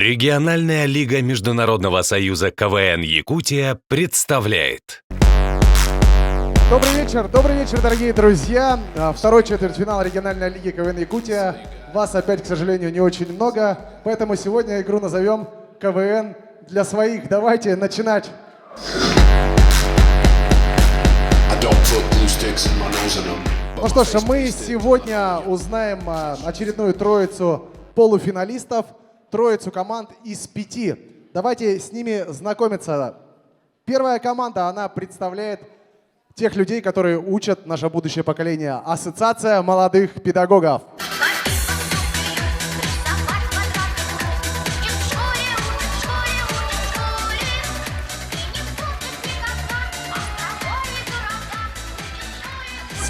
Региональная лига Международного союза КВН «Якутия» представляет. Добрый вечер, дорогие друзья. Второй четвертьфинал региональной лиги КВН «Якутия». Вас опять, к сожалению, не очень много, поэтому сегодня игру назовем КВН для своих. Давайте начинать. Ну что ж, мы сегодня узнаем очередную троицу полуфиналистов, троицу команд из 5. Давайте с ними знакомиться. Первая команда, она представляет тех людей, которые учат наше будущее поколение. Ассоциация молодых педагогов.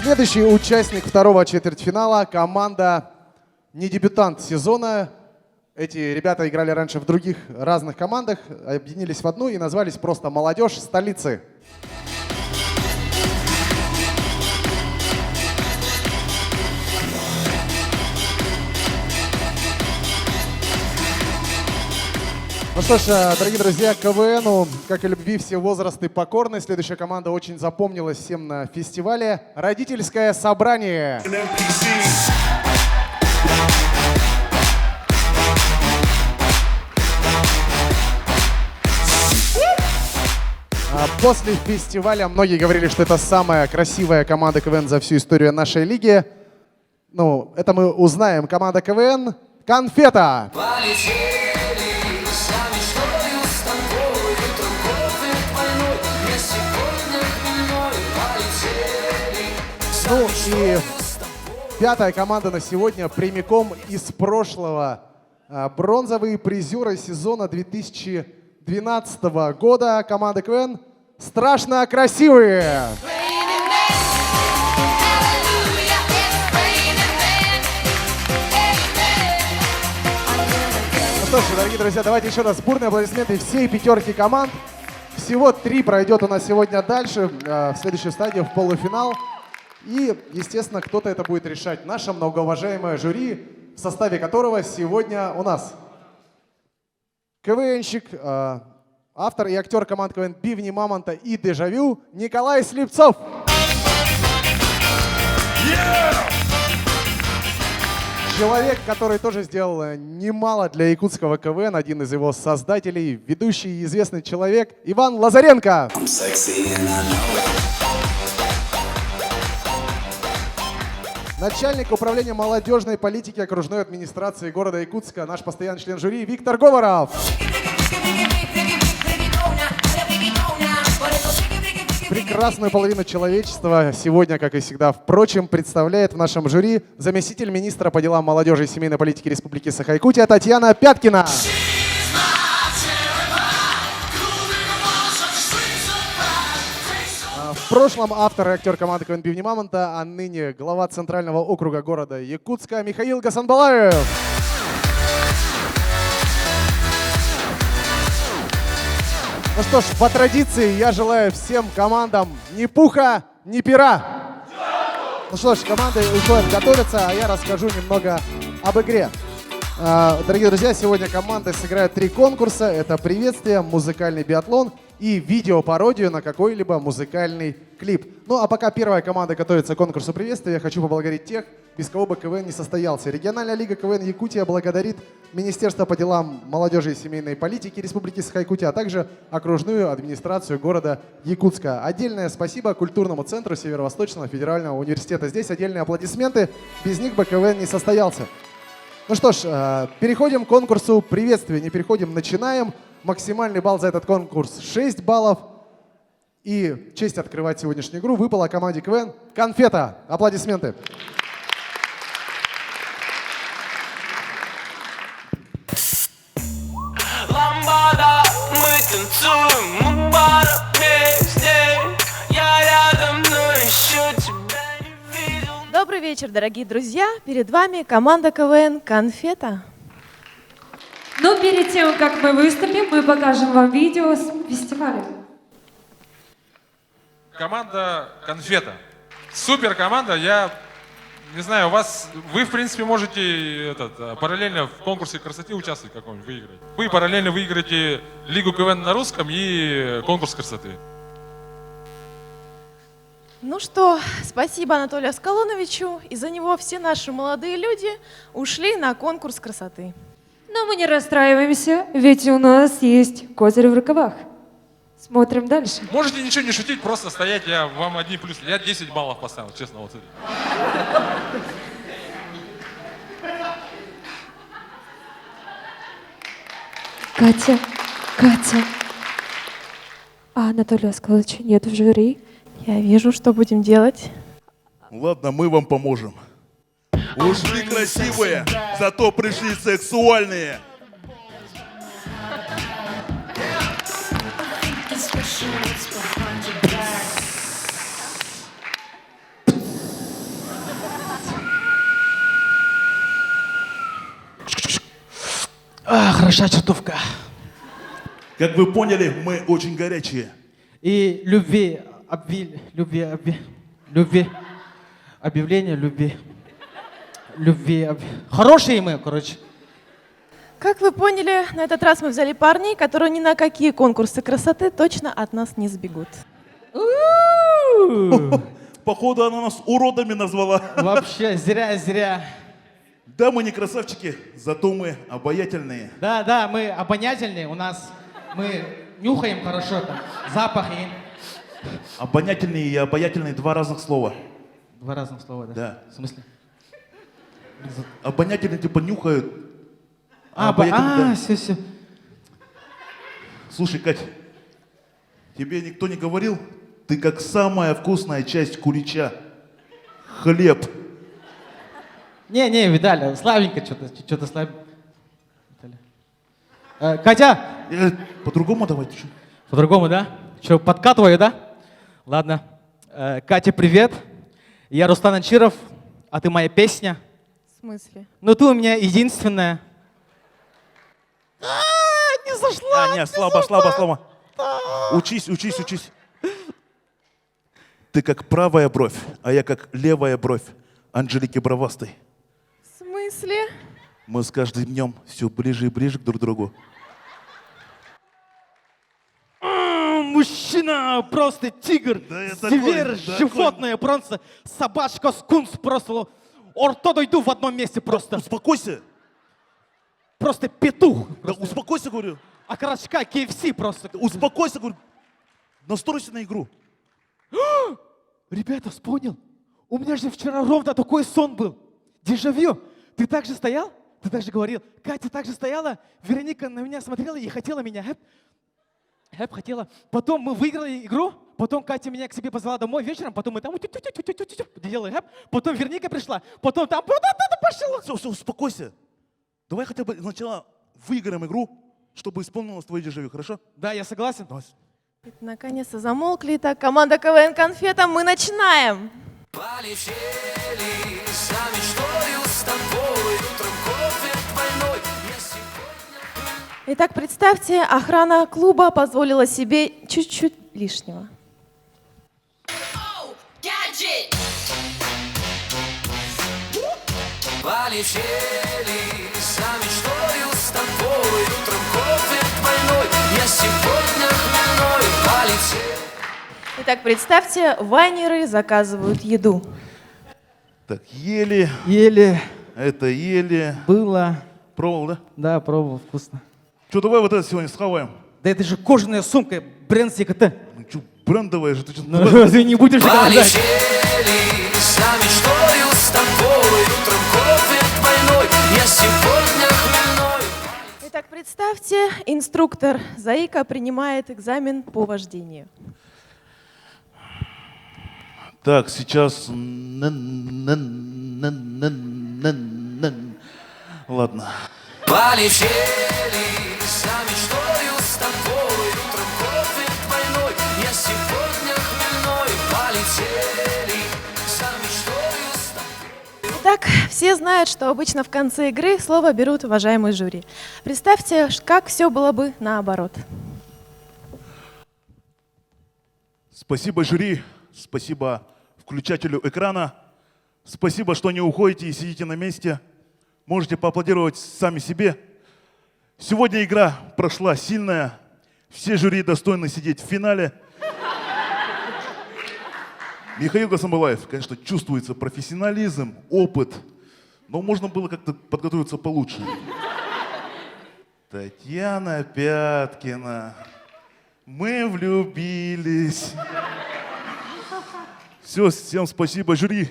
Следующий участник второго четвертьфинала — команда не дебютант сезона. Эти ребята играли раньше в других разных командах, объединились в одну и назвались просто «Молодежь столицы». Ну что ж, дорогие друзья, КВНу, как и любви, все возрасты покорны. Следующая команда очень запомнилась всем на фестивале. Родительское собрание. После фестиваля многие говорили, что это самая красивая команда КВН за всю историю нашей лиги. Ну, это мы узнаем. Команда КВН «Конфета». Ну и пятая команда на сегодня прямиком из прошлого. Бронзовые призеры сезона 2012 года. Команда КВН «Страшно красивые». Ну что ж, дорогие друзья, давайте еще раз бурные аплодисменты всей пятерки команд. Всего 3 пройдет у нас сегодня дальше, в следующую стадию, в полуфинал. И, естественно, кто-то это будет решать. Наше многоуважаемое жюри, в составе которого сегодня у нас КВНщик, автор и актер команд КВН «Бивни Мамонта» и «Дежавю» Николай Слепцов. Человек, который тоже сделал немало для якутского КВН, один из его создателей, ведущий и известный человек Иван Лазаренко. Начальник управления молодежной политики окружной администрации города Якутска, наш постоянный член жюри Виктор Говоров. Прекрасную половину человечества сегодня, как и всегда, впрочем, представляет в нашем жюри заместитель министра по делам молодежи и семейной политики Республики Саха-Якутия Татьяна Пяткина. В прошлом автор и актер команды КВН «Бивни Мамонта», а ныне глава Центрального округа города Якутска Михаил Гасанбалаев. Ну что ж, по традиции я желаю всем командам ни пуха, ни пера. Ну что ж, команды уходят готовиться, а я расскажу немного об игре. Дорогие друзья, сегодня команды сыграют 3 конкурса. Это приветствие, музыкальный биатлон и видеопародию на какой-либо музыкальный клип. Ну а пока первая команда готовится к конкурсу приветствия, я хочу поблагодарить тех, без кого бы КВН не состоялся. Региональная лига КВН Якутия благодарит Министерство по делам молодежи и семейной политики Республики Саха-Якутия, а также окружную администрацию города Якутска. Отдельное спасибо культурному центру Северо-Восточного федерального университета. Здесь отдельные аплодисменты, без них бы КВН не состоялся. Ну что ж, переходим к конкурсу приветствия. Не переходим, начинаем. Максимальный балл за этот конкурс 6 баллов. И честь открывать сегодняшнюю игру выпала команде КВН «Конфета». Аплодисменты. Ламбада, мы танцуем, мы пара вместе. Я рядом, но еще тебя не видел. Добрый вечер, дорогие друзья. Перед вами команда КВН «Конфета». Но перед тем, как мы выступим, мы покажем вам видео с фестиваля. Команда «Конфета». Супер команда. Я Не знаю, вы, в принципе, можете параллельно в конкурсе красоты участвовать каком-нибудь, выиграть. Вы параллельно выиграете Лигу КВН на русском и конкурс красоты. Ну что, спасибо Анатолию Аскалоновичу. Из-за него все наши молодые люди ушли на конкурс красоты. Но мы не расстраиваемся, ведь у нас есть козырь в рукавах. Смотрим дальше. Можете ничего не шутить, просто стоять, я вам одни плюсы. Я 10 баллов поставил, честно, вот смотри. Катя. А Анатолия Аскаловича нет в жюри. Я вижу, что будем делать. Ладно, мы вам поможем. Ушли красивые, зато пришли сексуальные. Хороша чертовка. Как вы поняли, мы очень горячие. И объявление любви. Хорошие мы, короче. Как вы поняли, на этот раз мы взяли парней, которые ни на какие конкурсы красоты точно от нас не сбегут. Походу, она нас уродами назвала. Вообще, зря. Да, мы не красавчики, зато мы обаятельные. Да, мы обонятельные, мы нюхаем хорошо, там, запахи. Обонятельные и обаятельные — два разных слова. Два разных слова, да? Да. В смысле? Обонятельные типа нюхают. Обаятельные, да. Все. Слушай, Кать, тебе никто не говорил? Ты как самая вкусная часть кулича. Хлеб. Не, Виталий, слабенько что-то слабенько. Катя! По-другому давайте. По-другому, да? Что, подкатываю, да? Ладно. Катя, привет. Я Рустам Анчиров, а ты моя песня. В смысле? Ну ты у меня единственная. Не зашла! Не, слабо. Учись. Ты как правая бровь, а я как левая бровь Анжелики Бровастой. В смысле? Мы с каждым днем все ближе и ближе к друг другу. Мужчина, просто тигр, Да я зверь, такой. животное, просто собачка, скунс, просто орто дойду в одном месте просто. Успокойся. Просто петух. Да успокойся, говорю. Окорочка, KFC просто. Успокойся, говорю. Настройся на игру. Ребята, вспомнил. У меня же вчера ровно такой сон был. Дежавю. Ты так же стоял? Ты так же говорил. Катя так же стояла. Вероника на меня смотрела и хотела меня. Хэп хотела. Потом мы выиграли игру. Потом Катя меня к себе позвала домой вечером. Потом мы там делали хэп. Потом Вероника пришла. Потом там пошло. Все, успокойся. Давай хотя бы сначала выиграем игру, чтобы исполнилось твое дежавю, хорошо? Да, я согласен. Наконец-то замолкли. Итак, команда КВН «Конфета», мы начинаем. Полетели за мечтою с тобой, утром кофе двойной. Я сегодня... Итак, представьте, охрана клуба позволила себе чуть-чуть лишнего. Полетели за мечтою с тобой, утром кофе двойной. Я сегодня хмельной полетел. Итак, представьте, вайнеры заказывают еду. Так, ели. Это ели. Было. Пробовал, да? Да, пробовал, вкусно. Что, давай вот это сегодня схаваем. Да это же кожаная сумка, бренд ЗКТ. Ну что, брендовая же, ты что? Ну, ты не будешь голодать. Полетели за мечтою с тобой, утром кофе двойной. Я сегодня хмельной. Итак, представьте, инструктор Заика принимает экзамен по вождению. Так, сейчас... Ладно. Полетели за мечтою с тобой, утром кофе двойной. Я сегодня хмельной. Полетели за мечтою с тобой. Итак, все знают, что обычно в конце игры слово берут уважаемые жюри. Представьте, как все было бы наоборот. Спасибо, жюри. Спасибо включателю экрана. Спасибо, что не уходите и сидите на месте. Можете поаплодировать сами себе. Сегодня игра прошла сильная. Все жюри достойны сидеть в финале. Михаил Гасамбалаев, конечно, чувствуется профессионализм, опыт. Но можно было как-то подготовиться получше. Татьяна Пяткина. Мы влюбились. Все, всем спасибо, жюри.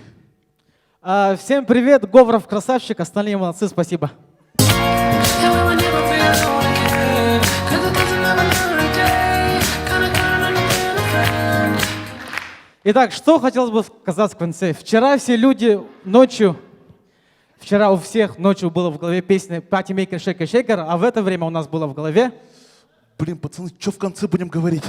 Всем привет, Говоров красавчик, остальные молодцы, спасибо. Итак, что хотелось бы сказать в конце. Вчера все люди ночью, вчера у всех ночью было в голове песня «Пати Мейкер, Шейкер, Шейкер», а в это время у нас было в голове... Блин, пацаны, что в конце будем говорить?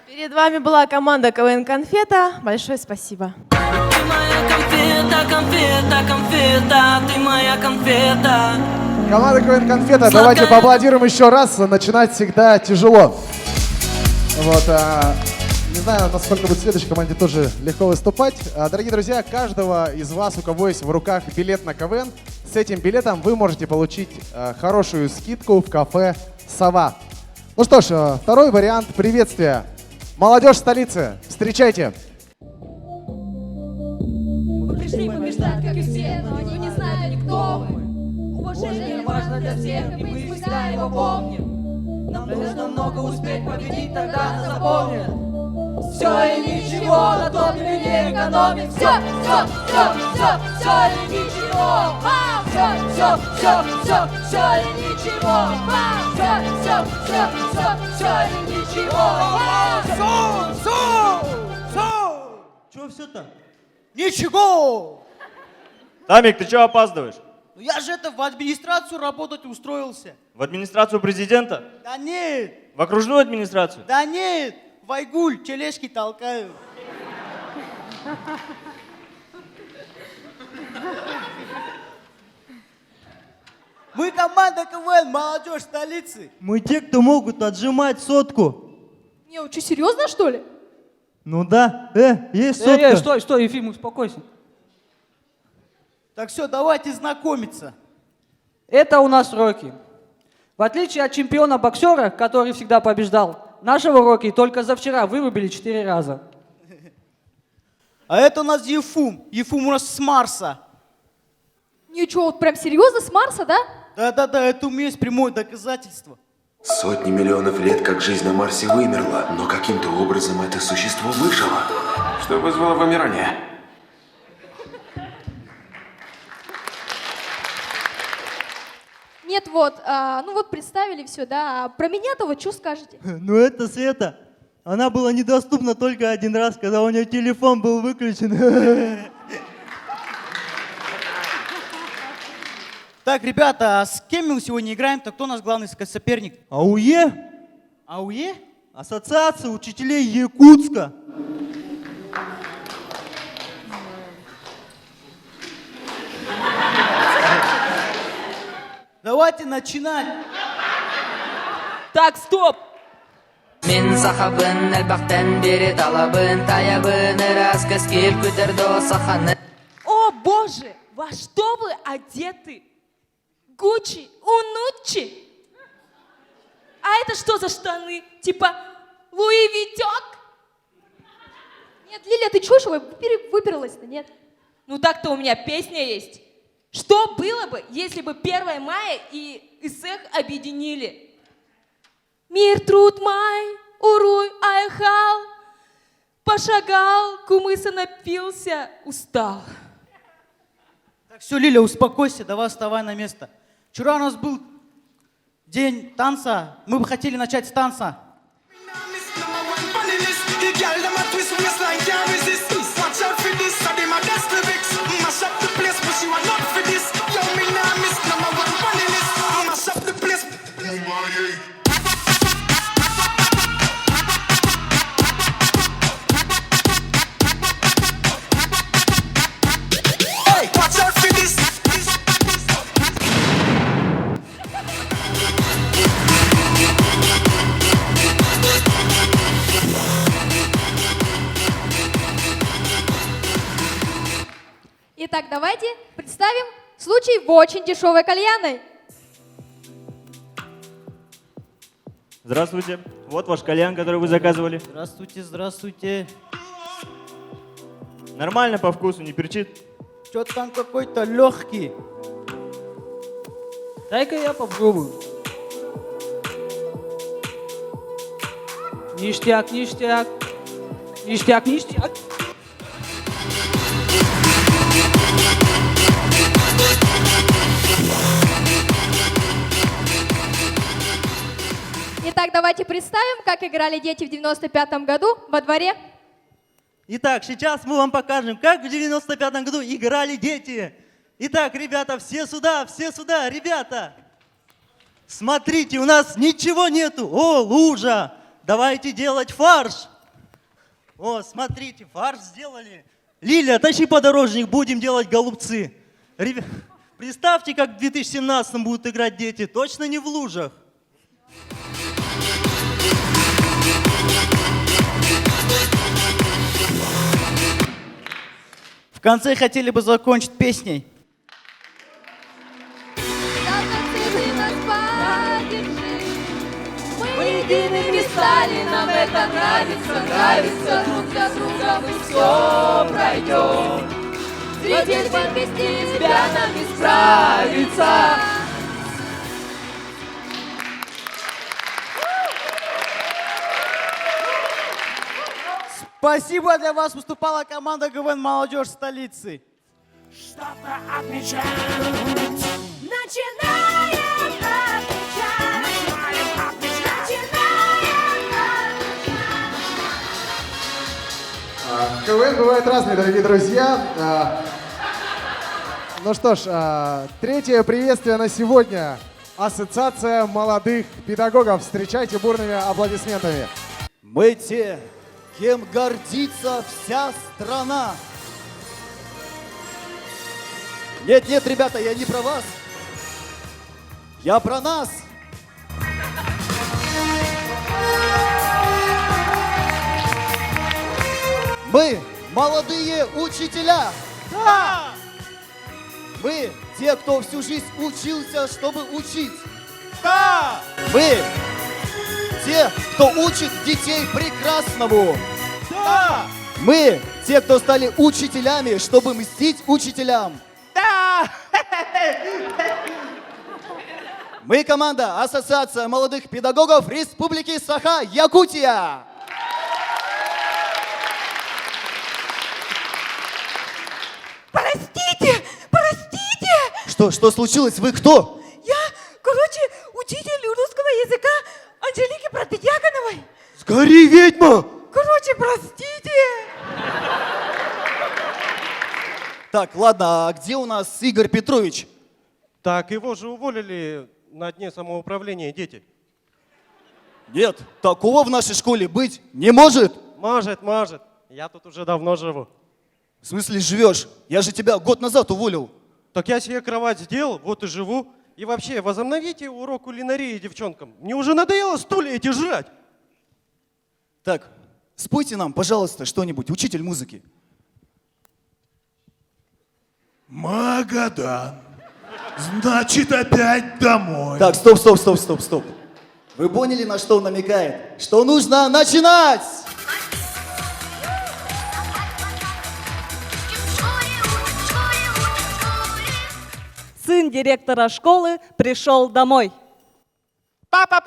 Перед вами была команда КВН «Конфета». Большое спасибо. Ты моя конфета, конфета, конфета, ты моя конфета. Команда КВН «Конфета», давайте поаплодируем еще раз. Начинать всегда тяжело. Вот, не знаю, насколько будет в следующей команде тоже легко выступать. Дорогие друзья, каждого из вас, у кого есть в руках билет на КВН, с этим билетом вы можете получить хорошую скидку в кафе «Сова». Ну что ж, второй вариант приветствия. Молодежь столицы, встречайте. Мы пришли побеждать, как и все, но они не знают, кто мы. Уважение важно для всех, и мы всегда его помним. Нам нужно много успеть победить, тогда нас запомнят. Все и ничего, на топе не экономим. Все и ничего. Все и ничего. Все и ничего. Чё все-то? Ничего! Тамик, ты чего опаздываешь? Ну я же в администрацию работать устроился. В администрацию президента? Да нет, В окружную администрацию? да нет, в Айгуль тележки толкаю. Мы команда КВН «Молодежь столицы». Мы те, кто могут отжимать сотку. Не, вы что, серьезно, что ли? Ну да, есть сотка. Стой, Ефим, успокойся. Так все, давайте знакомиться. Это у нас Рокки. В отличие от чемпиона-боксера, который всегда побеждал, нашего Рокки только за вчера вырубили 4 раза. А это у нас Ефум. Ефум у нас с Марса. Ничего, вот прям серьезно, с Марса, да? Да-да-да, это у меня есть прямое доказательство. Сотни миллионов лет, как жизнь на Марсе вымерла, но каким-то образом это существо выжило, что вызвало вымирание. Нет, вот, ну вот представили все, да. А про меня-то вот что скажете? Ну это Света. Она была недоступна только один раз, когда у нее телефон был выключен. Так, ребята, а с кем мы сегодня играем-то? Кто наш главный соперник? АУЕ? АУЕ? Ассоциация учителей Якутска. Давайте начинать. Так, стоп! Мен сахабын әлбақтан бері талабын таябын раз кәскел көтерді саханы. О, боже, во что вы одеты? Гуччи, Унуччи? А это что за штаны? Типа Луи Витек? Нет, Лилия, ты чё, выперлась-то, нет? Ну так-то у меня песня есть. Что было бы, если бы 1 мая и ИСЭХ объединили? Мир, труд, май, уруй, аехал, пошагал, кумыса напился, устал. Так, все, Лиля, успокойся, давай вставай на место. Вчера у нас был день танца, мы бы хотели начать с танца. Итак, давайте представим случай в очень дешевой кальянной. Здравствуйте. Вот ваш кальян, который вы заказывали. Здравствуйте, здравствуйте. Нормально по вкусу, не перчит? Что-то там какой-то легкий. Дай-ка я попробую. Ништяк, ништяк. Ништяк, ништяк. Итак, давайте представим, как играли дети в 95-м году во дворе. Итак, сейчас мы вам покажем, как в 95-м году играли дети. Итак, ребята, все сюда, ребята. Смотрите, у нас ничего нету. О, лужа. Давайте делать фарш. О, смотрите, фарш сделали. Лиля, тащи подорожник, будем делать голубцы. Представьте, как в 2017 будут играть дети, точно не в лужах. В конце хотели бы закончить песней. Мы едиными стали, нам это нравится, нравится. Друг за друга мы все пройдем. Среди тьмы без тебя нам не справиться. Спасибо, для вас выступала команда КВН «Молодежь столицы». Что-то отмечаем. Начинаем отмечать. КВН бывает разный, дорогие друзья. Ну что ж, третье приветствие на сегодня. Ассоциация молодых педагогов. Встречайте бурными аплодисментами. Мы те, кем гордится вся страна. Нет, нет, ребята, я не про вас. Я про нас. Мы молодые учителя. Да! Мы те, кто всю жизнь учился, чтобы учить. Да! Мы те, кто учит детей прекрасному. Да! Мы те, кто стали учителями, чтобы мстить учителям. Да! Мы команда Ассоциация молодых педагогов Республики Саха-Якутия. Простите, простите! Что случилось? Вы кто? Я, учитель русского языка Анжелики Протодьяконовой. Сгори, ведьма! Простите! Так, ладно, а где у нас Игорь Петрович? Так, его же уволили на дне самоуправления, дети. Нет, такого в нашей школе быть не может. Может. Я тут уже давно живу. В смысле живешь? Я же тебя год назад уволил. Так я себе кровать сделал, вот и живу. И вообще, возобновите урок кулинарии девчонкам. Мне уже надоело стулья эти жрать. Так, спойте нам, пожалуйста, что-нибудь, учитель музыки. Магадан. Значит, опять домой. Так, стоп. Вы поняли, на что он намекает? Что нужно начинать! Сын директора школы пришел домой. Папа,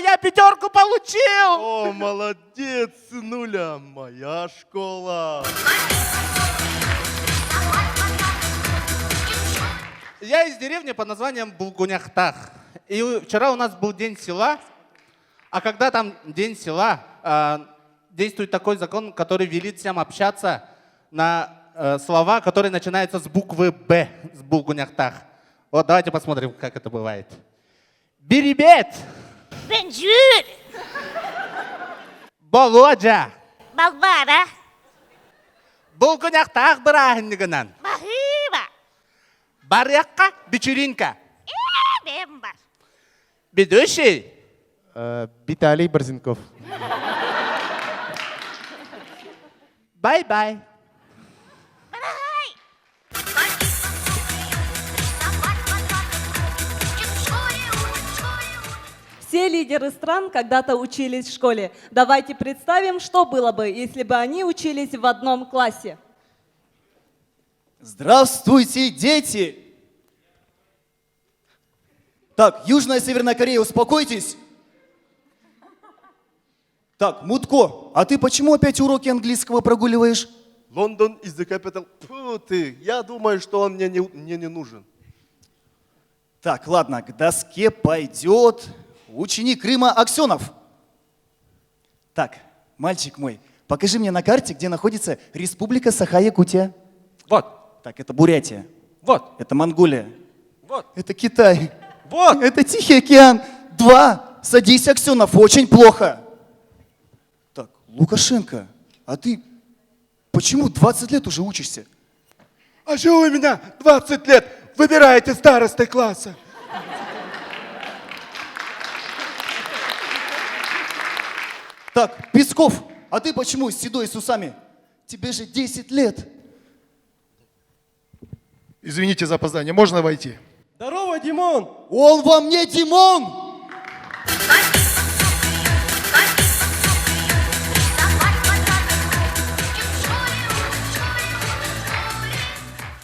я 5 получил! О, молодец, сынуля, моя школа. Я из деревни под названием Булгуняхтах. И вчера у нас был день села. А когда там день села, действует такой закон, который велит всем общаться на слова, которые начинаются с буквы «Б», с Булгуняхтах. Вот давайте посмотрим, как это бывает. Беребет. Бенджур. Володя. Балбара. Булгуняхтах брахнигынан. Махиба. Барьякка, вечеринка. Бемба. Ведущий. Виталий Борзенков. Бай-бай. Бай. Все лидеры стран когда-то учились в школе. Давайте представим, что было бы, если бы они учились в одном классе. Здравствуйте, дети! Так, Южная и Северная Корея, успокойтесь. Так, Мутко, а ты почему опять уроки английского прогуливаешь? Лондон is the capital. Фу ты, я думаю, что он мне не нужен. Так, ладно, к доске пойдет ученик Крыма Аксенов. Так, мальчик мой, покажи мне на карте, где находится Республика Саха-Якутия. Вот. Так, это Бурятия. Вот. Это Монголия. Вот. Это Китай. Вот. Это Тихий океан. 2. Садись, Аксенов, очень плохо. Так, Лукашенко, а ты почему 20 лет уже учишься? А что вы меня 20 лет выбираете старостой класса? Так, Песков, а ты почему седой с усами? Тебе же 10 лет. Извините за опоздание, можно войти? Здорово, Димон! Он вам не Димон!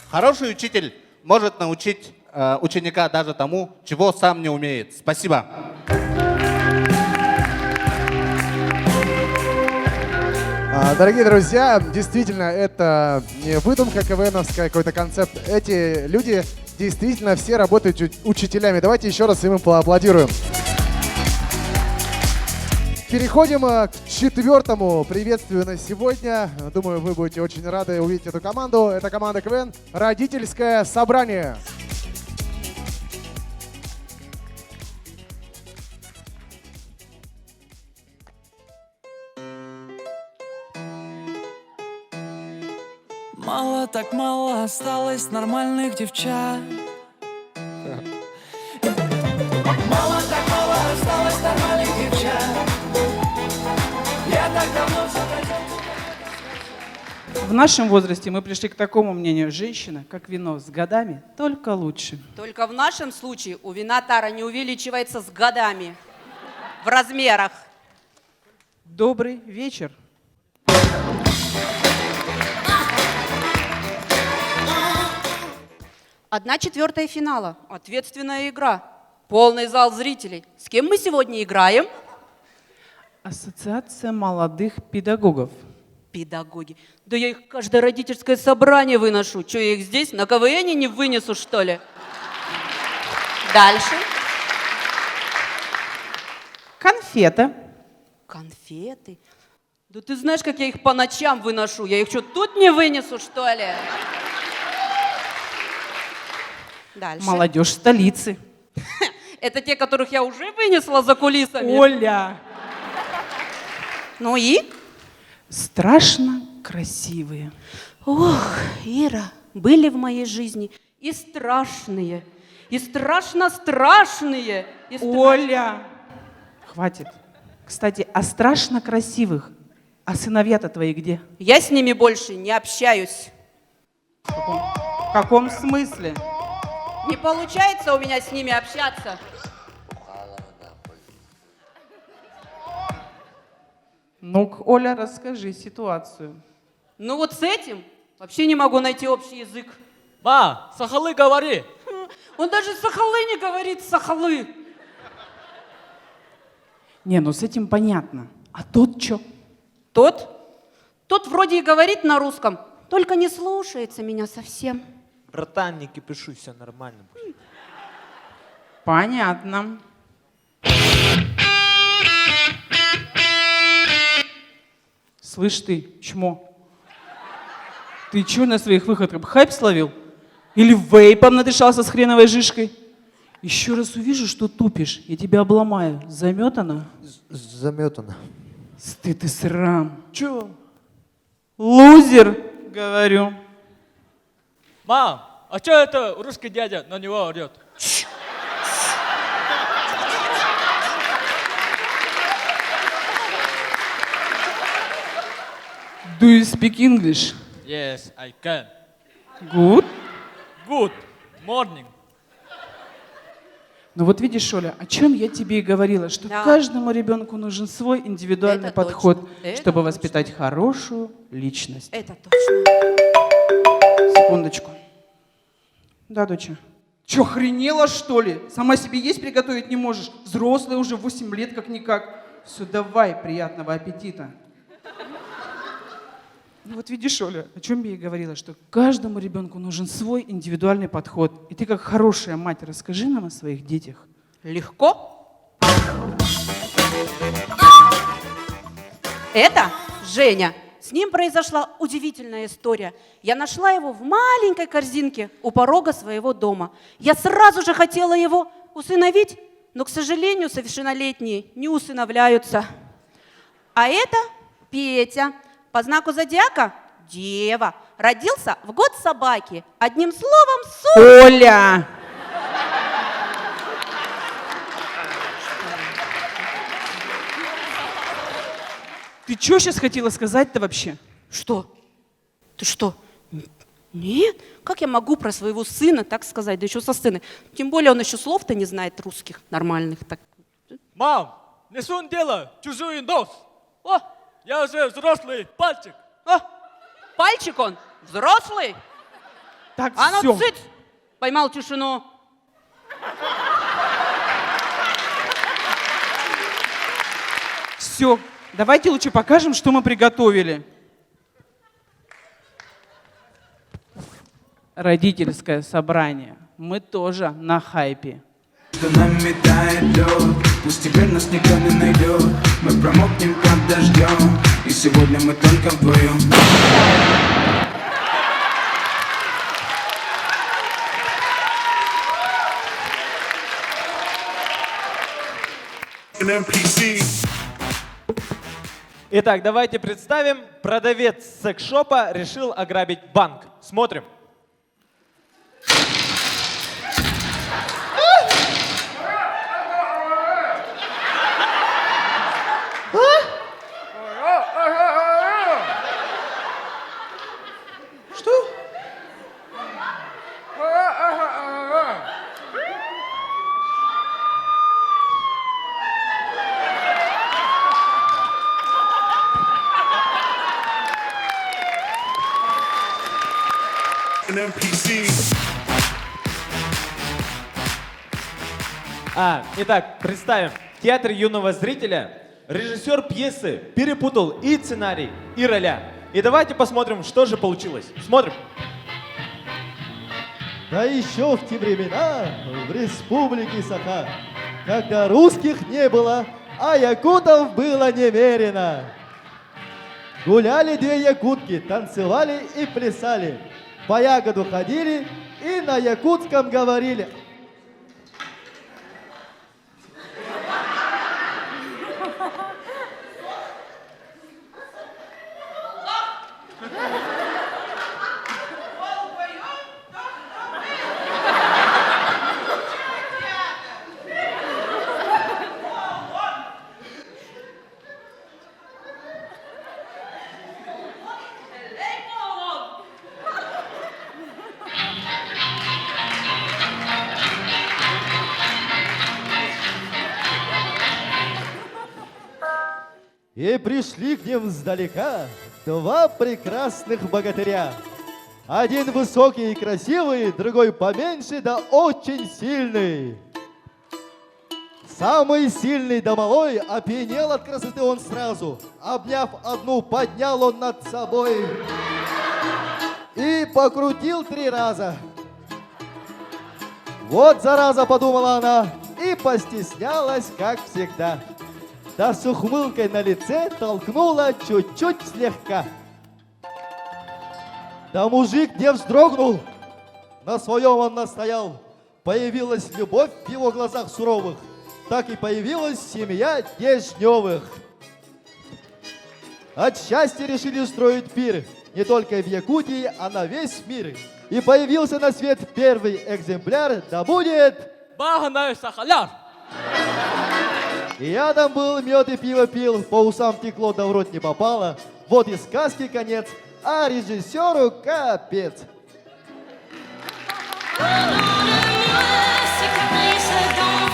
Хороший учитель может научить ученика даже тому, чего сам не умеет. Спасибо. Дорогие друзья, действительно, это не выдумка КВНовская, какой-то концепт. Эти люди действительно все работают учителями. Давайте еще раз им поаплодируем. Переходим к 4-му приветствию на сегодня. Думаю, вы будете очень рады увидеть эту команду. Это команда КВН «Родительское собрание». Мало так мало осталось нормальных девчат. Мало так мало осталось нормальных девчат. Я так давно все хотел. В нашем возрасте мы пришли к такому мнению: женщина, как вино, с годами только лучше. Только в нашем случае у вина тара не увеличивается с годами в размерах. Добрый вечер. 1/4 финала. Ответственная игра. Полный зал зрителей. С кем мы сегодня играем? Ассоциация молодых педагогов. Педагоги. Да я их каждое родительское собрание выношу. Че, я их здесь на КВНе не вынесу, что ли? Дальше. Конфета. Конфеты? Да ты знаешь, как я их по ночам выношу? Я их что, тут не вынесу, что ли? Дальше. Молодежь столицы. Это те, которых я уже вынесла за кулисами. Оля. Ну и? Страшно красивые. Ох, Ира, были в моей жизни и страшные, и страшно-страшные. Оля. Хватит. Кстати, о страшно красивых. А сыновья-то твои где? Я с ними больше не общаюсь. В каком смысле? Не получается у меня с ними общаться. Ну-ка, Оля, расскажи ситуацию. Ну вот с этим вообще не могу найти общий язык. Ма, сахалы говори. Он даже сахалы не говорит, сахалы. Не, ну с этим понятно. А тот что? Тот? Тот вроде и говорит на русском, только не слушается меня совсем. Братан, не кипишуй, все нормально будет. Понятно. Слышь ты, чмо, ты чё на своих выходках хайп словил? Или вейпом надышался с хреновой жишкой? Еще раз увижу, что тупишь, я тебя обломаю. Заметано? Заметано. Стыд и срам. Чё? Лузер, говорю. Мам, а что это русский дядя на него орет? Do you speak English? Yes, I can. Good. Good morning. Ну вот видишь, Оля, о чем я тебе и говорила, что Да. каждому ребенку нужен свой индивидуальный Это подход, точно, это чтобы точно. воспитать хорошую личность. Это точно. Секундочку. Да, доча? Че, охренела, что ли? Сама себе есть приготовить не можешь? Взрослая уже 8 лет как-никак. Все, давай, приятного аппетита. Ну вот видишь, Оля, о чем я и говорила, что каждому ребенку нужен свой индивидуальный подход. И ты как хорошая мать расскажи нам о своих детях. Легко? Это Женя. С ним произошла удивительная история. Я нашла его в маленькой корзинке у порога своего дома. Я сразу же хотела его усыновить, но, к сожалению, совершеннолетние не усыновляются. А это Петя. По знаку зодиака – Дева. Родился в год собаки. Одним словом, Оля! Ты что сейчас хотела сказать-то вообще? Что? Ты что? Нет? Как я могу про своего сына так сказать? Да еще со сцены. Тем более он еще слов-то не знает русских нормальных. Так. Мам, не сунь дело, чужой нос. О, я уже взрослый, пальчик. О, пальчик он? Взрослый? Так, а ну всё. цыц! Поймал тишину. Все, давайте лучше покажем, что мы приготовили. Родительское собрание. Мы тоже на хайпе. Что нами тает лед, пусть теперь нас никто не найдет. Мы промокнем под дождем, и сегодня мы только вдвоем. Итак, давайте представим, продавец секс-шопа решил ограбить банк. Смотрим. Что? Итак, представим. Театр юного зрителя. Режиссер пьесы перепутал и сценарий, и роля. И давайте посмотрим, что же получилось. Смотрим. Да еще в те времена в республике Саха, когда русских не было, а якутов было немерено. Гуляли две якутки, танцевали и плясали, по ягоду ходили и на якутском говорили. И пришли к ним сдалека два прекрасных богатыря. Один высокий и красивый, другой поменьше, да очень сильный. Самый сильный да малой опьянел от красоты он сразу. Обняв одну, поднял он над собой и покрутил 3 раза. Вот зараза, подумала она, и постеснялась, как всегда. Да с ухмылкой на лице толкнула чуть-чуть слегка. Да мужик не вздрогнул, на своем он настоял. Появилась любовь в его глазах суровых, так и появилась семья Дежневых. От счастья решили устроить пир, не только в Якутии, а на весь мир. И появился на свет первый экземпляр, да будет... Баганая сахаляр. И рядом был, мед и пиво пил, по усам текло, да в рот не попало. Вот и сказки конец, а режиссеру капец. Cicatrice dans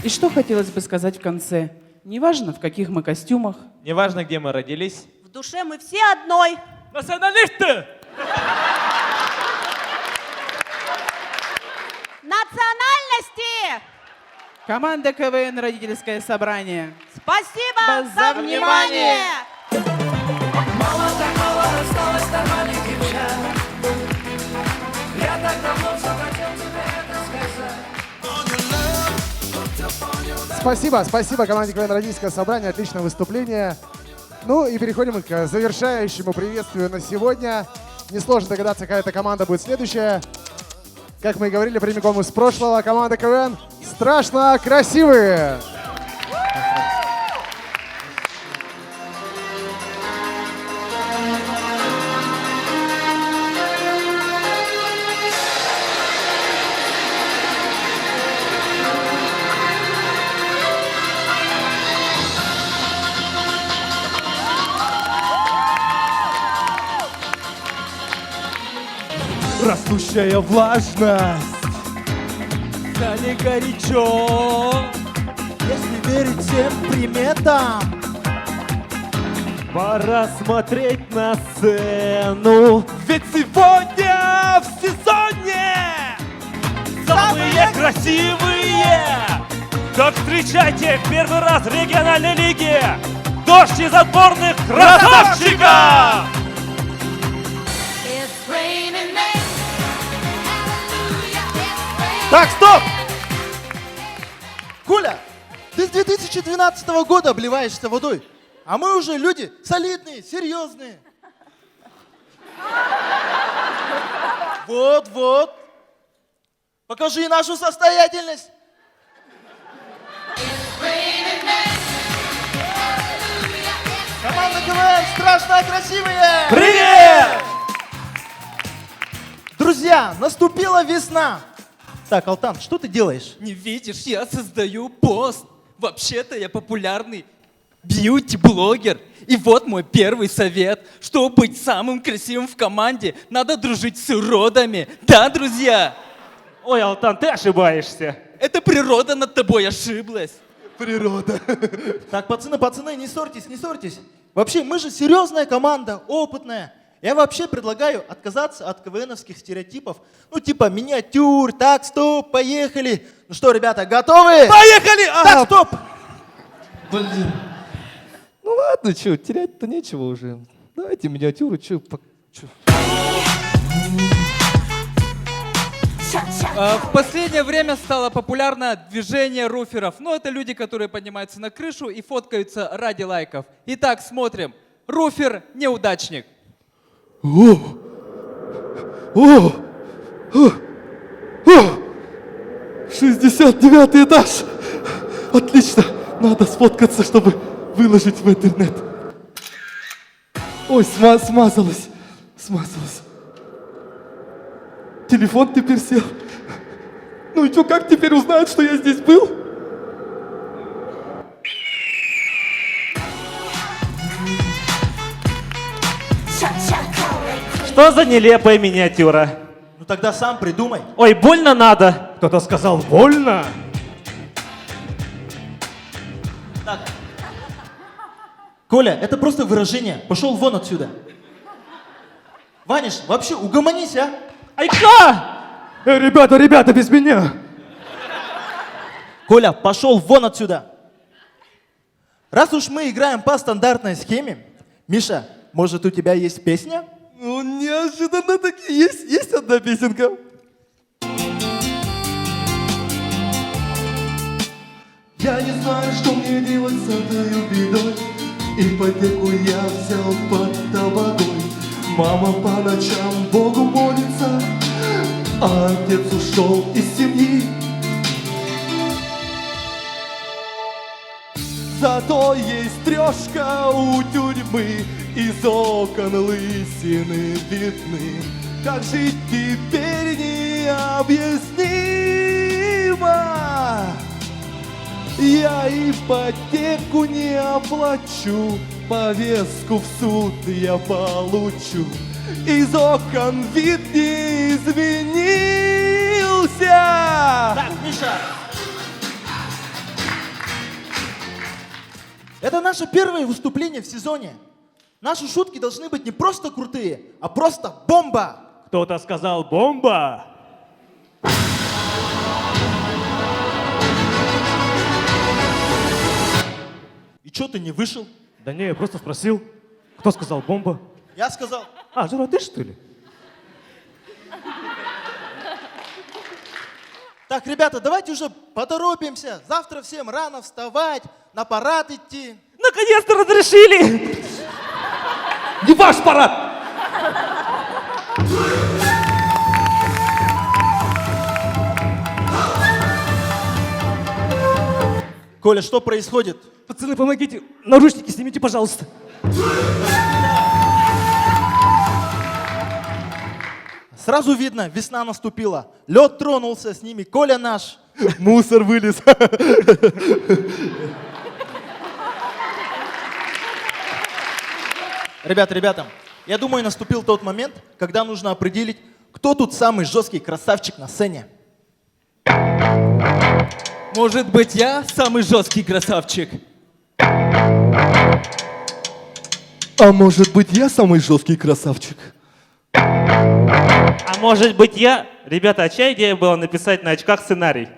И что хотелось бы сказать в конце? Неважно, в каких мы костюмах. Неважно, где мы родились. В душе мы все одной. Националисты! Национальности! Команда КВН «Родительское собрание». Спасибо за внимание! Мама так мало осталось нормальных девчат. Я так давно все хотел тебе это сказать. Спасибо команде КВН «Родительское собрание». Отличное выступление. Ну и переходим к завершающему приветствию на сегодня. Несложно догадаться, какая эта команда будет следующая. Как мы и говорили, прямиком из прошлого, команда КВН «Страшно красивые». Растущая влажность, стали горячо. Если верить всем приметам, пора смотреть на сцену. Ведь сегодня в сезоне самые красивые. Так встречайте первый раз в региональной лиге дождь из отборных красавчиков! Так, стоп! Коля, ты с 2012 года обливаешься водой, а мы уже люди солидные, серьезные. Вот. Покажи нашу состоятельность. Команда КВН «Страшно красивые». Привет! Друзья, наступила весна. Так, Алтан, что ты делаешь? Не видишь, я создаю пост. Вообще-то я популярный бьюти-блогер. И вот мой первый совет. Чтобы быть самым красивым в команде, надо дружить с уродами. Да, друзья? Ой, Алтан, ты ошибаешься. Это природа над тобой ошиблась. Природа. Так, пацаны, не ссорьтесь. Вообще, мы же серьезная команда, опытная. Я вообще предлагаю отказаться от КВНовских стереотипов. Ну, типа миниатюр, так, стоп, поехали. Ну что, ребята, готовы? Поехали! Так, стоп! Блин. Ну ладно, что, терять-то нечего уже. Давайте миниатюру, что. В последнее время стало популярно движение руферов. Ну, это люди, которые поднимаются на крышу и фоткаются ради лайков. Итак, смотрим. Руфер – неудачник. 69 этаж. Отлично. Надо сфоткаться, чтобы выложить в интернет. Ой, смазалось. Телефон теперь сел. Ну и что, как теперь узнают, что я здесь был? Что за нелепая миниатюра? Ну тогда сам придумай. Ой, больно надо. Кто-то сказал больно. Так. Коля, это просто выражение. Пошел вон отсюда. Ваниш, вообще угомонись, а? Айка! Ребята, без меня. Коля, пошел вон отсюда. Раз уж мы играем по стандартной схеме, Миша, может, у тебя есть песня? Ну, неожиданно таки есть одна песенка. Я не знаю, что мне делать с этой бедой. Ипотеку я взял под табакой. Мама по ночам Богу молится, а отец ушел из семьи. Зато есть трешка у тюрьмы, из окон лысины видны. Как жить теперь необъяснимо. Я ипотеку не оплачу, повестку в суд я получу. Из окон вид не изменился. Так, Миша. Это наше первое выступление в сезоне. Наши шутки должны быть не просто крутые, а просто бомба. Кто-то сказал бомба. И что ты не вышел? Да не, я просто спросил. Кто сказал бомба? Я сказал. А, Жора, ты что ли? Так, ребята, давайте уже поторопимся. Завтра всем рано вставать, на парад идти. Наконец-то разрешили! Не ваш парад! Коля, что происходит? Пацаны, помогите. Наручники снимите, пожалуйста. Сразу видно, весна наступила. Лед тронулся, с ними Коля наш. Мусор вылез. Ребята, я думаю, наступил тот момент, когда нужно определить, кто тут самый жесткий красавчик на сцене. Может быть, я самый жесткий красавчик? А может быть, я самый жесткий красавчик? А может быть я? Ребята, а чья идея была написать на очках сценарий?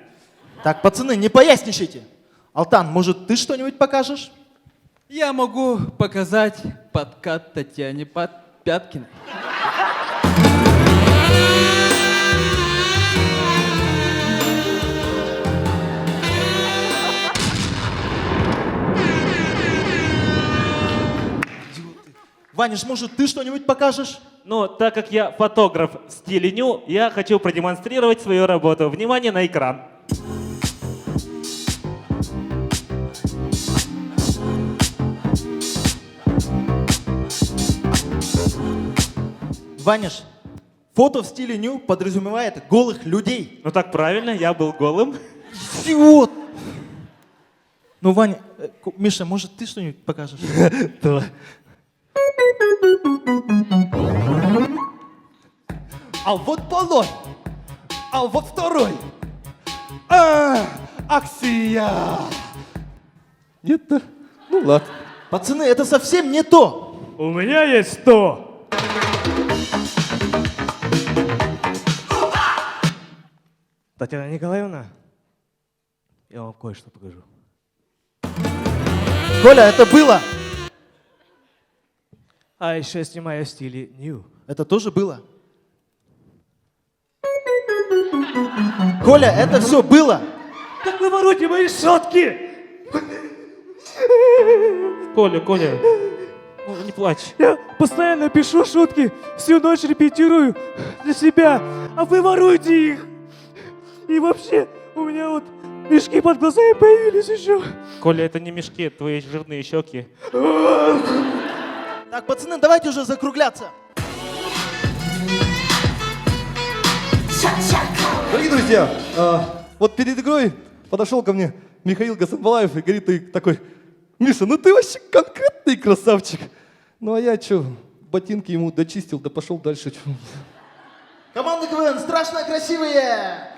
Так, пацаны, не поясничайте. Алтан, может, ты что-нибудь покажешь? Я могу показать подкат Татьяне Пяткиной. Ваниш, может, ты что-нибудь покажешь? Ну, так как я фотограф в стиле ню, я хочу продемонстрировать свою работу. Внимание на экран. Ваниш, фото в стиле ню подразумевает голых людей. Ну так правильно, я был голым. Идиот! Ну, Ваня, Миша, может, ты что-нибудь покажешь? Давай. А вот полой, а вот второй. Аксия! Нет, да? Ну ладно. Пацаны, это совсем не то. У меня есть 100. Татьяна Николаевна, я вам кое-что покажу. Коля, это было. А еще снимаю в стиле нью. Это тоже было. Коля, это все было. Так вы воруете мои шутки! Коля, ну, не плачь. Я постоянно пишу шутки, всю ночь репетирую для себя, а вы воруете их. И вообще, у меня вот мешки под глазами появились еще. Коля, это не мешки, это твои жирные щеки. Так, пацаны, давайте уже закругляться. Дорогие друзья, вот перед игрой подошел ко мне Михаил Гасанбалаев и говорит, ты такой: Миша, ну ты вообще конкретный красавчик. Ну а я что, ботинки ему дочистил, да пошел дальше. Чё. Команда КВН страшно красивые!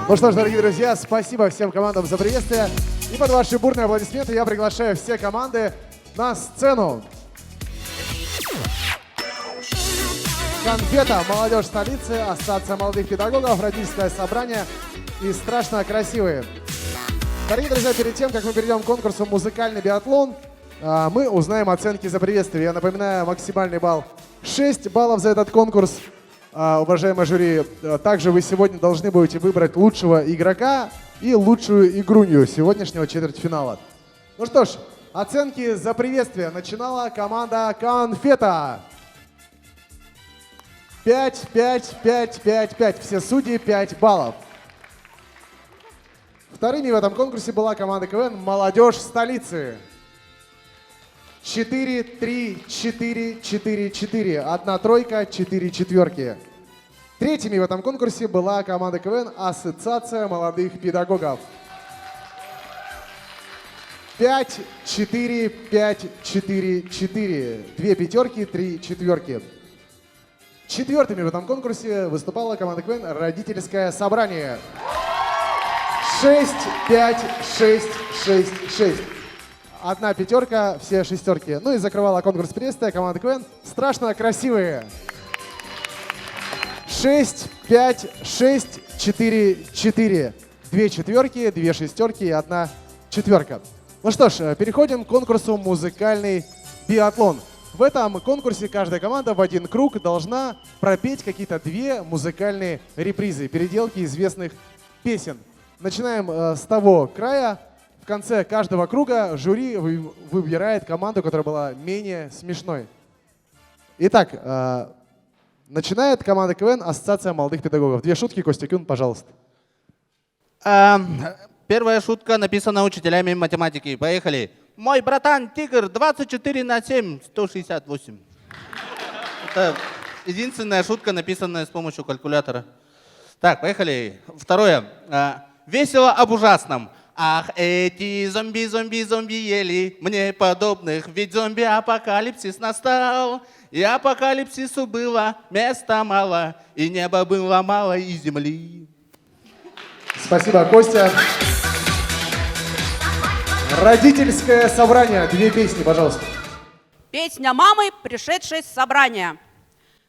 Ну что ж, дорогие друзья, спасибо всем командам за приветствие. И под ваши бурные аплодисменты я приглашаю все команды на сцену. Конфета, молодежь столицы, ассоциация молодых педагогов, родительское собрание и страшно красивые. Дорогие друзья, перед тем, как мы перейдем к конкурсу «Музыкальный биатлон», мы узнаем оценки за приветствие. Я напоминаю, максимальный балл 6 баллов за этот конкурс. Уважаемые жюри, также вы сегодня должны будете выбрать лучшего игрока и лучшую игрунью сегодняшнего четвертьфинала. Ну что ж, оценки за приветствие. Начинала команда «Конфета». 5, 5, 5, 5, 5. Все судьи 5 баллов. Вторыми в этом конкурсе была команда КВН «Молодежь столицы». 4, 3, 4, 4, 4. Одна тройка, 4 четверки. Третьими в этом конкурсе была команда КВН «Ассоциация молодых педагогов». 5, 4, 5, 4, 4. 2 пятерки, 3 четверки. Четвертыми в этом конкурсе выступала команда КВН «Родительское собрание». 6, 5, 6, 6, 6. Одна пятерка, все шестерки. Ну и закрывала конкурс приветствия команда КВН «Страшно красивые». 6, 5, 6, 4, 4. Две четверки, две шестерки и одна четверка. Ну что ж, переходим к конкурсу «Музыкальный биатлон». В этом конкурсе каждая команда в один круг должна пропеть какие-то две музыкальные репризы, переделки известных песен. Начинаем с того края. В конце каждого круга жюри выбирает команду, которая была менее смешной. Итак, начинает команда КВН «Ассоциация молодых педагогов». Две шутки, Костя Кюн, пожалуйста. Первая шутка написана учителями математики. Поехали. Мой братан Тигр 24/7, 168. Это единственная шутка, написанная с помощью калькулятора. Так, поехали. Второе. Весело об ужасном. Ах, эти зомби ели мне подобных, ведь зомби-апокалипсис настал. И апокалипсису было места мало, и неба было мало, и земли. Спасибо, Костя. Родительское собрание. Две песни, пожалуйста. Песня мамы, пришедшей с собрания.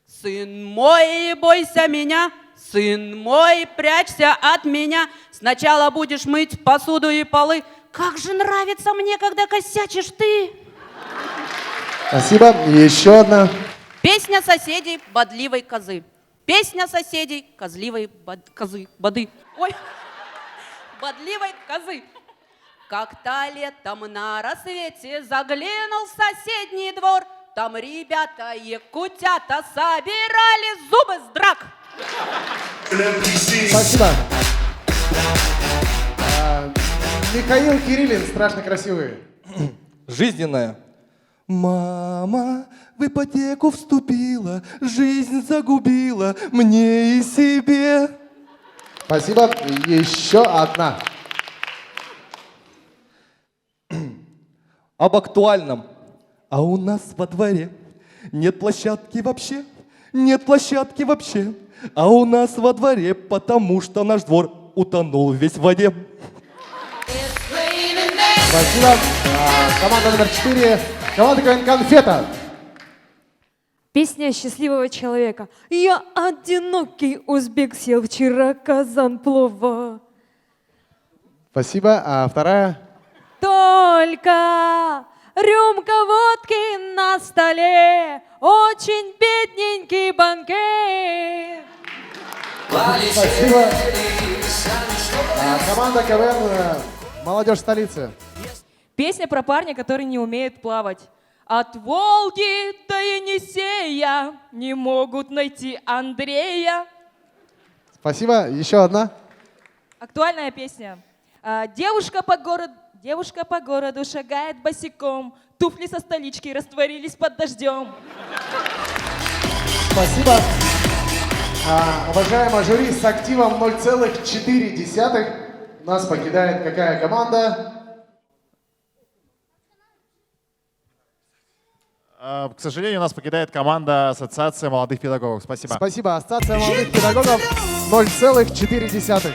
Сын мой, бойся меня, сын мой, прячься от меня. Сначала будешь мыть посуду и полы. Как же нравится мне, когда косячишь ты. Спасибо. Еще одна. Песня соседей бодливой козы. Песня соседей козливой козы. Боды. Ой, бодливой козы. Как-то летом на рассвете заглянул в соседний двор. Там ребята якутята собирали зубы с драк. Спасибо. Михаил Кириллин, страшно красивый. Жизненная. Мама в ипотеку вступила, жизнь загубила мне и себе. Спасибо. Еще одна. Об актуальном. А у нас во дворе нет площадки вообще, нет площадки вообще. А у нас во дворе, потому что наш двор утонул весь в воде. Спасибо. Команда номер 4. Команда КВН «Конфета». Песня счастливого человека. Я одинокий узбек, съел вчера казан плова. Спасибо. А вторая? Только рюмка водки на столе, очень бедненький банкет. Спасибо. Команда КВН «Молодежь столицы». Песня про парня, который не умеет плавать. От Волги до Енисея не могут найти Андрея. Спасибо. Еще одна. Актуальная песня. Девушка по городу шагает босиком. Туфли со столички растворились под дождем. Спасибо. Уважаемое жюри, с активом 0,4 нас покидает какая команда? К сожалению, нас покидает команда Ассоциации молодых педагогов. Спасибо. Спасибо. Ассоциация молодых педагогов 0,4.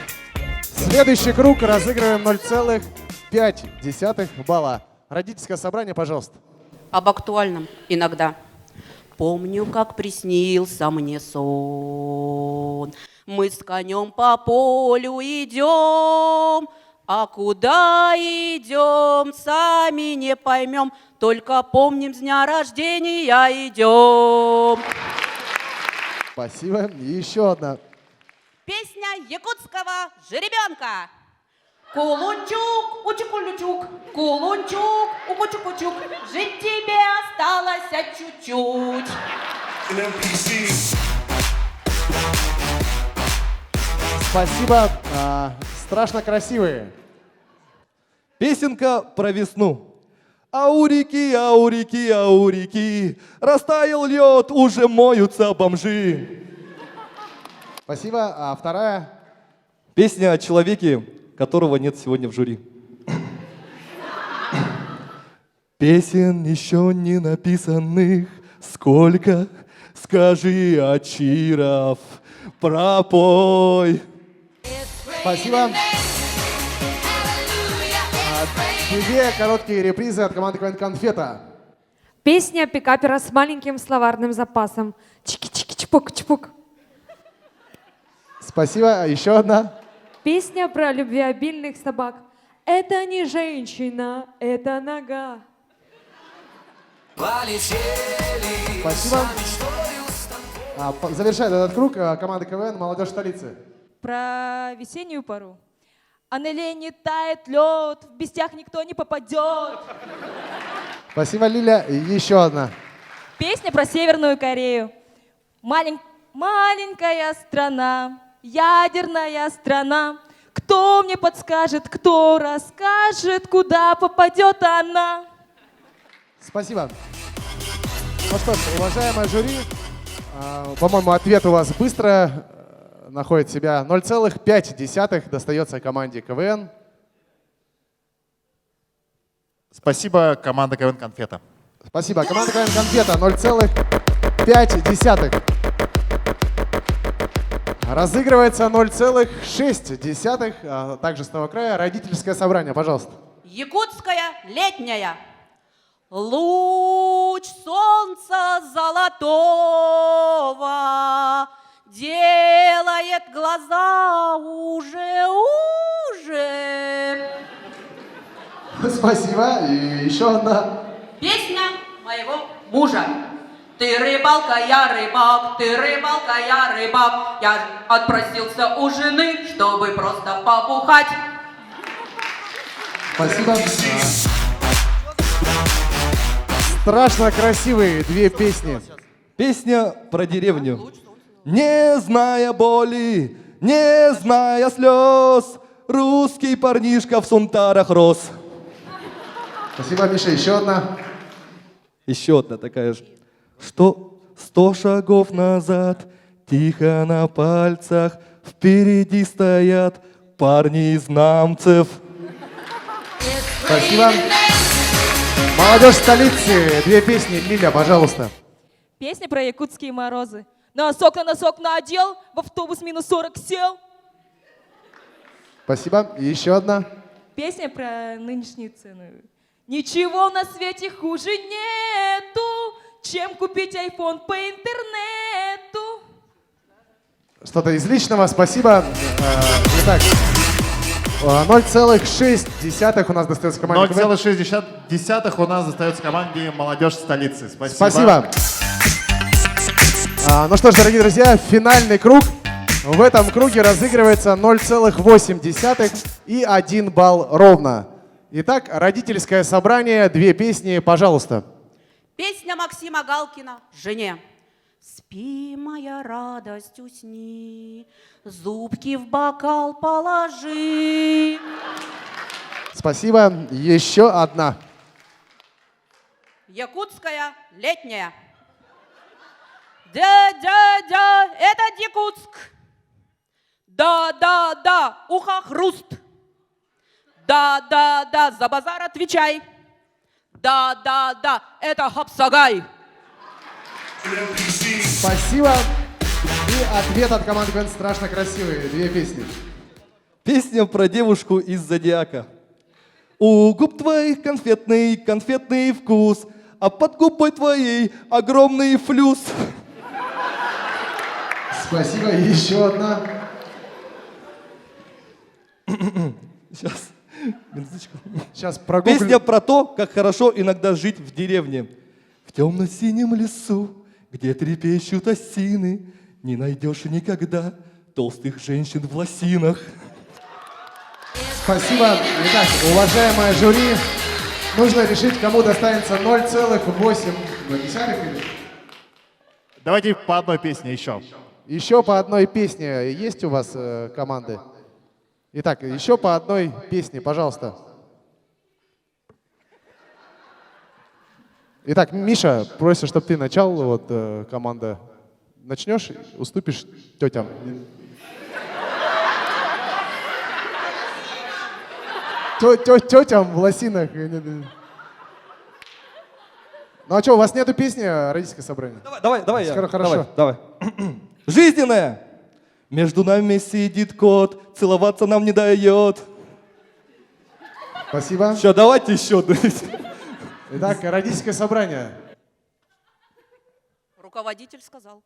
Следующий круг разыгрываем 0,5 балла. Родительское собрание, пожалуйста. Об актуальном иногда. Помню, как приснился мне сон. Мы с конем по полю идем, а куда идем, сами не поймем. Только помним, с дня рождения идем. Спасибо. И еще одна. Песня якутского жеребенка. Кулунчук, учук-улючук, кулунчук, укучук-учук. Жить тебе осталось чуть-чуть. Спасибо. Страшно красивые. Песенка про весну. Аурики, аурики, аурики, растаял лед, уже моются бомжи. Спасибо. А вторая? Песня о человеке, которого нет сегодня в жюри. Песен еще не написанных сколько, Скажи, Ачиров, пропой. Спасибо. Две короткие репризы от команды КВН «Конфета». Песня пикапера с маленьким словарным запасом. Чики-чики-чпок-чпок. Спасибо. Еще одна. Песня про любвеобильных собак. Это не женщина, это нога. Спасибо. Завершает этот круг команда КВН «Молодежь столицы». Про весеннюю пору. А на лени тает лед, в бестях никто не попадет. Спасибо, Лиля. И еще одна. Песня про Северную Корею. Маленькая страна, ядерная страна. Кто мне подскажет, кто расскажет, куда попадет она? Спасибо. Ну что ж, уважаемое жюри, по-моему, ответ у вас быстро находит себя. 0,5 достается команде КВН. Спасибо, команда КВН «Конфета». Спасибо. Команда КВН «Конфета» 0,5. Разыгрывается 0,6. Также с того края родительское собрание. Пожалуйста. Якутская летняя. Луч солнца золотого делает глаза уже. Спасибо. И еще одна. Песня моего мужа. Ты рыбалка, я рыбак, ты рыбалка, я рыбак. Я отпросился у жены, чтобы просто побухать. Спасибо. Страшно красивые две песни. Песня про деревню. Не зная боли, не зная слез, русский парнишка в сунтарах рос. Спасибо, Миша. Еще одна. Еще одна такая же. Что 100 шагов назад, тихо на пальцах, впереди стоят парни из Намцев. Спасибо. Молодежь столицы. Две песни. Лиля, пожалуйста. Песня про якутские морозы. Носок на носок надел, в автобус минус 40 сел. Спасибо. И еще одна. Песня про нынешние цены. Ничего на свете хуже нету, чем купить iPhone по интернету. Что-то из личного. Спасибо. Итак, 0,6 у нас достается команде КВН. 0,6 у нас достается команде «Молодежь столицы». Спасибо. Спасибо. Ну что ж, дорогие друзья, финальный круг. В этом круге разыгрывается 0,8 и 1 балл ровно. Итак, родительское собрание, две песни, пожалуйста. Песня Максима Галкина «Жене». Спи, моя радость, усни, зубки в бокал положи. Спасибо. Еще одна. Якутская летняя. Да-да-да, это Якутск. Да-да-да, ухо хруст. Да-да-да, за базар отвечай. Да-да-да, это Хапсагай. Спасибо. И ответ от команды КВН «Страшно красивые». Две песни. Песня про девушку из Зодиака. У губ твоих конфетный вкус, а под губой твоей огромный флюс. Спасибо. И еще одна. Сейчас. Минуточку. Сейчас прогуглю. Песня про то, как хорошо иногда жить в деревне. В темно-синем лесу, где трепещут осины, не найдешь никогда толстых женщин в лосинах. Спасибо. Итак, уважаемое жюри, нужно решить, кому достанется 0,8. Давайте по одной песне еще. Еще по одной песне. Есть у вас команды? Итак, еще по одной песне, пожалуйста. Итак, Миша, просит, чтобы ты начал, вот команда. Начнешь, уступишь тетям. Тетям в лосинах. Ну а что, у вас нету песни «Родительское собрание»? Давай я. Хорошо. Давай. Жизненная! Между нами сидит кот, целоваться нам не дает. Спасибо. Все, давайте еще. Итак, «Родительское собрание». Руководитель сказал.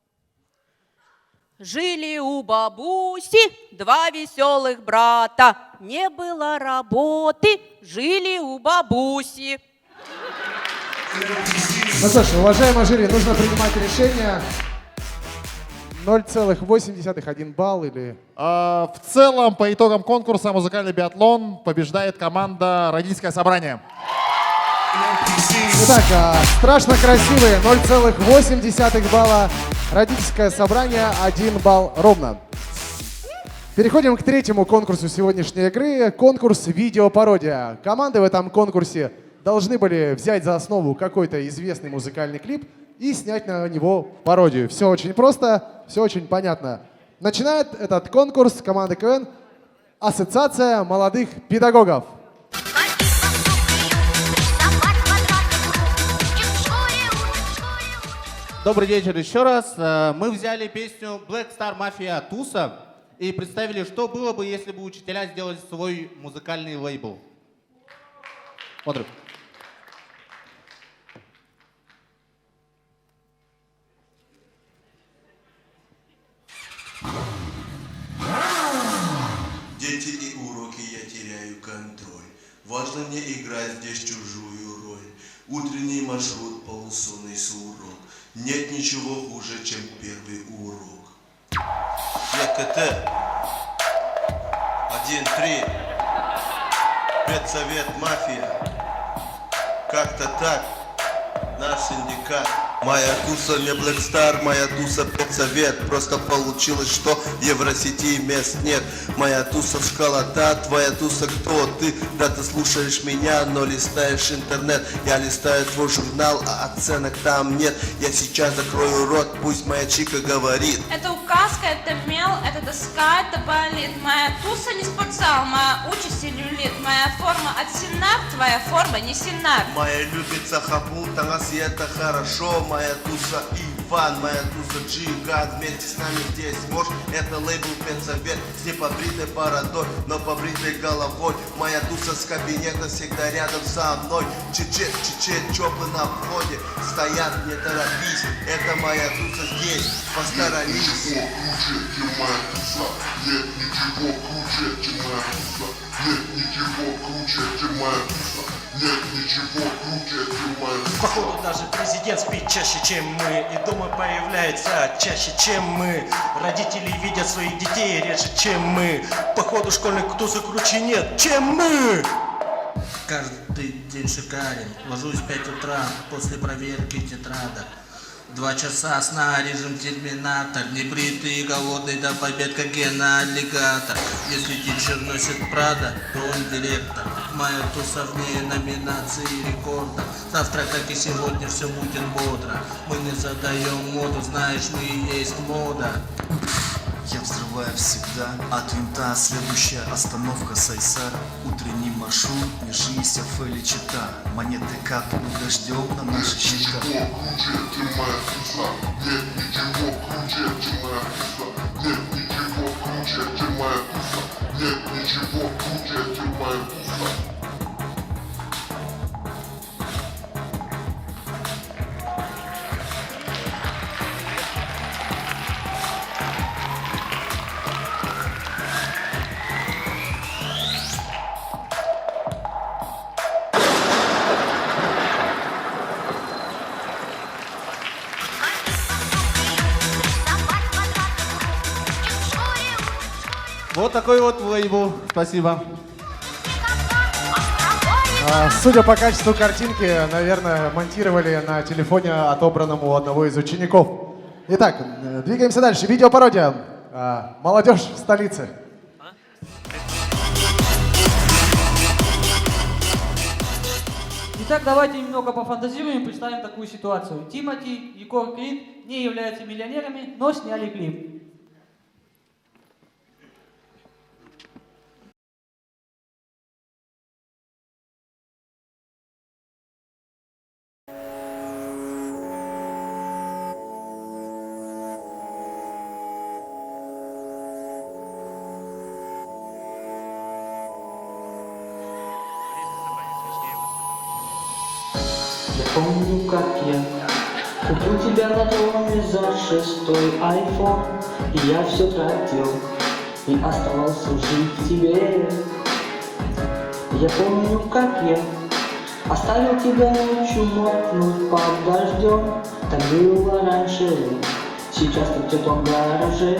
Жили у бабуси два веселых брата. Не было работы, жили у бабуси. Ну что ж, уважаемые жюри, нужно принимать решение. 0,8, 1 балл или... В целом, по итогам конкурса «Музыкальный биатлон» побеждает команда «Родительское собрание». Итак, страшно красивые 0,8 балла. Родительское собрание 1 балл ровно. Переходим к третьему конкурсу сегодняшней игры. Конкурс «Видеопародия». Команды в этом конкурсе должны были взять за основу какой-то известный музыкальный клип и снять на него пародию. Все очень просто, все очень понятно. Начинает этот конкурс команда КВН «Ассоциация молодых педагогов». Добрый вечер еще раз. Мы взяли песню Black Star Mafia Туса и представили, что было бы, если бы учителя сделали свой музыкальный лейбл. Смотрим. Дети и уроки, я теряю контроль. Важно мне играть здесь чужую роль. Утренний маршрут, полусонный сурок. Нет ничего хуже, чем первый урок. ЕКТ 1-3. Педсовет, мафия. Как-то так. Наш синдикат. Моя туса не Black Star, моя туса педсовет. Просто получилось, что в Евросети мест нет. Моя туса школота, твоя туса кто ты? Да ты слушаешь меня, но листаешь интернет. Я листаю твой журнал, а оценок там нет. Я сейчас закрою рот, пусть моя чика говорит. Это указка, это мел, это доска, это болит. Моя туса не спортзал, моя участь люлит. Моя форма от Синар, твоя форма не Синар. Моя любится Хапу, Танас, и это хорошо. Моя туса Иван, моя туса Джиган. Вместе с нами здесь можешь. Это лейбл педсовет с непобритой бородой, но побритой головой. Моя туса с кабинета всегда рядом со мной. Чечет, чопы на входе стоят, не торопись. Это моя туса здесь, посторонись. Нет ничего круче, чем моя туса. Нет ничего круче, чем моя туса. Нет ничего круче, чем моя туса. Походу даже президент спит чаще, чем мы. И дома появляется чаще, чем мы. Родители видят своих детей реже, чем мы. Походу школьных тусы круче нет, чем мы. Каждый день шикарен. Ложусь в 5 утра после проверки тетрадок. 2 часа сна, режим терминатор. Небритый и голодный до побед, как гена-аллигатор. Если тичер носит Прада, то он директор. Моя туса вне номинации рекорда. Завтра, как и сегодня, все будет бодро. Мы не задаем моду, знаешь, мы и есть мода. Я взрываю всегда от винта. Следующая остановка Сайсар. Утренний маршрут, не жизнь, а Фэли чита. Монеты капнут дождем на наши счета. Нет ничего круче, чем моя туса. Нет ничего круче, чем моя туса. Нет ничего круче, чем моя туса. Нет ничего круче, чем моя туса. Вот такой вот лейбл. Спасибо. Судя по качеству картинки, наверное, монтировали на телефоне, отобранном у одного из учеников. Итак, двигаемся дальше. Видеопародия. Молодежь в столице. Итак, давайте немного пофантазируем и представим такую ситуацию. Тимати и Егор Крид не являются миллионерами, но сняли клип. помню, как я купил тебя на доме за 6-й айфон, и я все тратил и оставался жить в тебе. Я помню, как я оставил тебя ночью мокнуть под дождем. Так было раньше, сейчас ты в теплом гараже.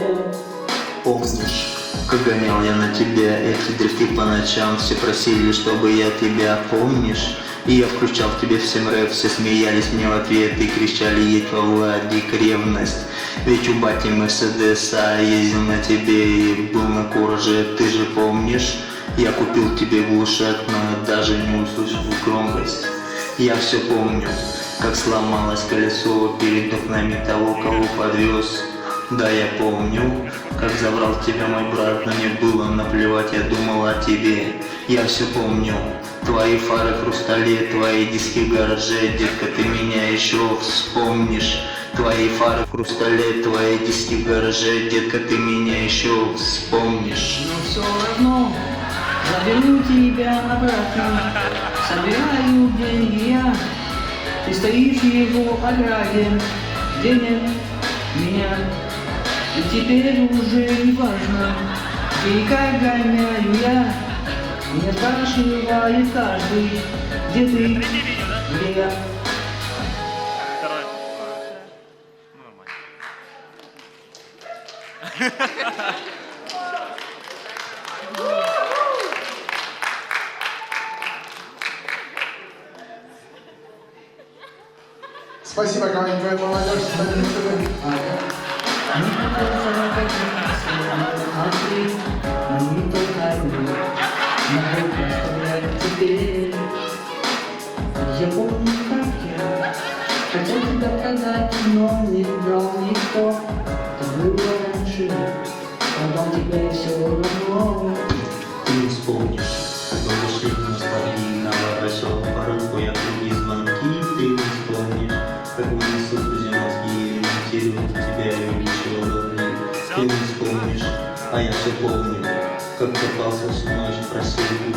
Помнишь, как гонял я на тебя эти дрифты по ночам? Все просили, чтобы я тебя, помнишь? И я включал в тебе всем рэп, все смеялись мне в ответ и кричали: едь во Владик, ревность. Ведь у бати Мерседес, а ездил на тебе и был на кураже, ты же помнишь? Я купил тебе глушак, но даже не услышав громкость. Я все помню, как сломалось колесо перед окнами того, кого подвез. Да, я помню, как забрал тебя мой брат, но мне было наплевать, я думал о тебе. Я все помню, твои фары в хрустале, твои диски в гараже, детка, ты меня еще вспомнишь. Твои фары в хрустале, твои диски в гараже, детка, ты меня еще вспомнишь. Но все равно заберу тебя обратно, собираю деньги я, ты стоишь в его ограде, где нет меня. И теперь уже не важно, где и как гоняю я. Меня спрашивает каждый, где ты, где я. Спасибо, команде «КВН Молодежь». Я помню, как я хотел тебя продать, но не брал никто. Это было раньше, продал тебя все равно. Ты не вспомнишь, как мы вышли в ностальгии на ворочал порог, я круги звонки. Ты не вспомнишь, как вынесут друзья мозги, ремонтируют тебя и увеличивал головни. Ты не вспомнишь, а я все помню, как копался всю ночь, просил мне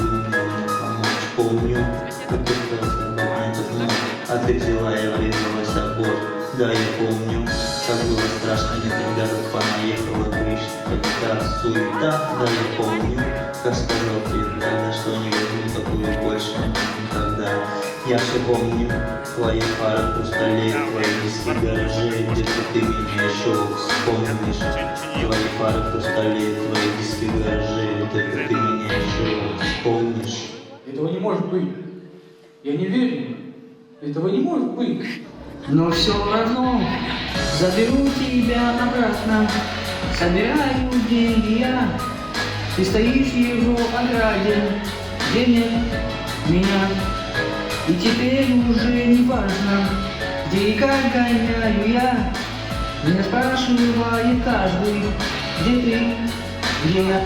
помочь. Помню, как ты остался в момент вновь, а ты взяла и врезалась в борт. Да, я помню, как было страшно мне тогда, как понаехала крыша, как та суета. Да, я помню, как сказал тебе тогда, что не возьму такую больше никогда. Я все помню, твои фары в хрустале, твои диски в гараже, где-то ты меня еще вспомнишь. Твои фары в хрустале, твои диски в гараже, где-то ты меня еще вспомнишь. Этого не может быть. Я не верю. Этого не может быть. Но все равно заберу тебя обратно, собираю деньги я. Ты стоишь в его ограде, где нет меня. И теперь уже не важно, где и как гоняю я. Меня спрашивает каждый, где ты, где я.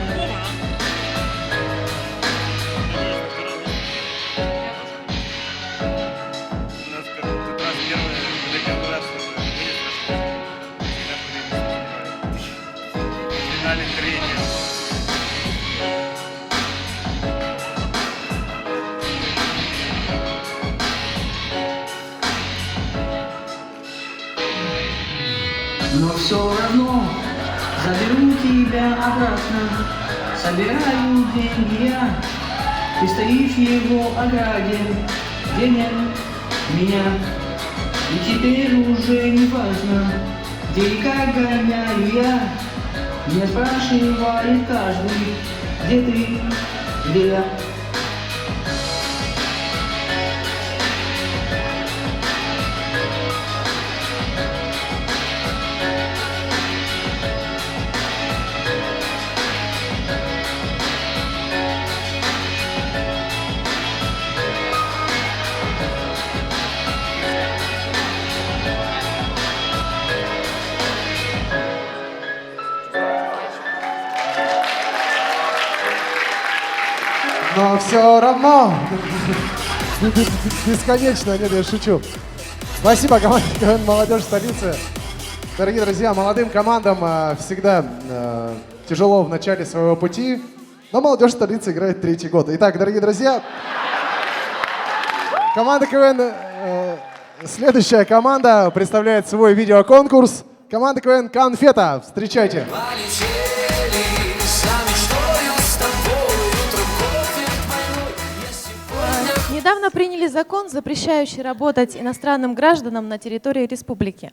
Но все равно заберу тебя обратно, собираю деньги я. Ты стоишь в его ограде, где нет меня. И теперь уже не важно, где и как гоняю я. Меня спрашивает каждый, где ты, где я. Но все равно бесконечно, нет, я шучу. Спасибо команде КВН «Молодежь столицы». Дорогие друзья, молодым командам всегда тяжело в начале своего пути, но «Молодежь столицы» играет 3-й год. Итак, дорогие друзья, команда КВН Следующая команда представляет свой видеоконкурс. Команда КВН «Конфета». Встречайте. Недавно приняли закон, запрещающий работать иностранным гражданам на территории республики.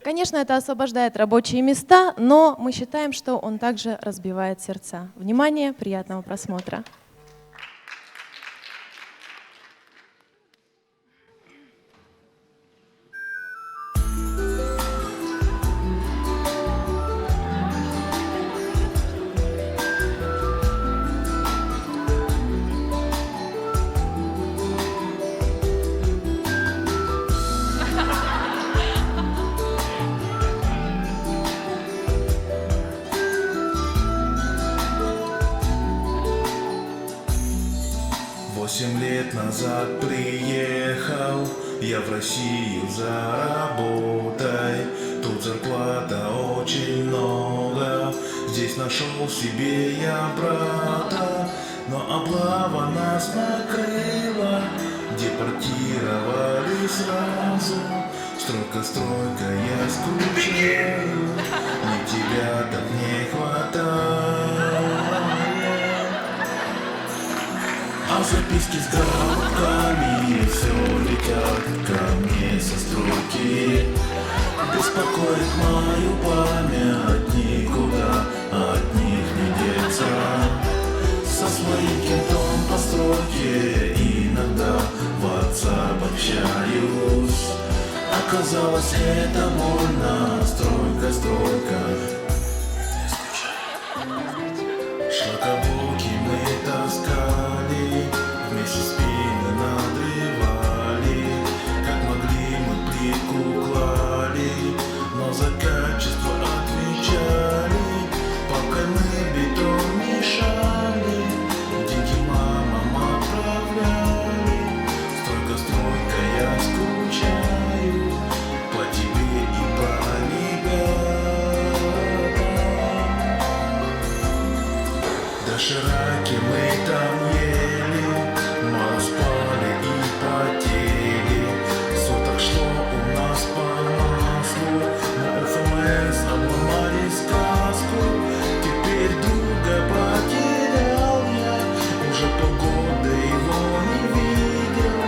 Конечно, это освобождает рабочие места, но мы считаем, что он также разбивает сердца. Внимание, приятного просмотра. Восемь лет назад приехал я в Россию за работой. Тут зарплата очень много, здесь нашел себе я брата. Но облава нас накрыла, депортировали сразу. Стройка, стройка, я скучаю, мне тебя так не хватает. А записки с графиками все летят ко мне со стройки. Беспокоит мою память, никуда от них не деться. Со своим кентом по стройке иногда в WhatsApp общаюсь. Оказалось, это больно, стройка, стройка. Шлаковоки мы таскали, вместе спины надрывали. Как могли мы плитку клали, но за качество отвечали. Пока мы бетон мешали, деньги мамам отправляли. Стройка, стройка, я скучаю по тебе и по ребятам. Дошираки мы там ели, мало спали и потели. Суток шло у нас по маслу, но ФМС обломали сказку. Теперь друга потерял я, уже полгода его не видел.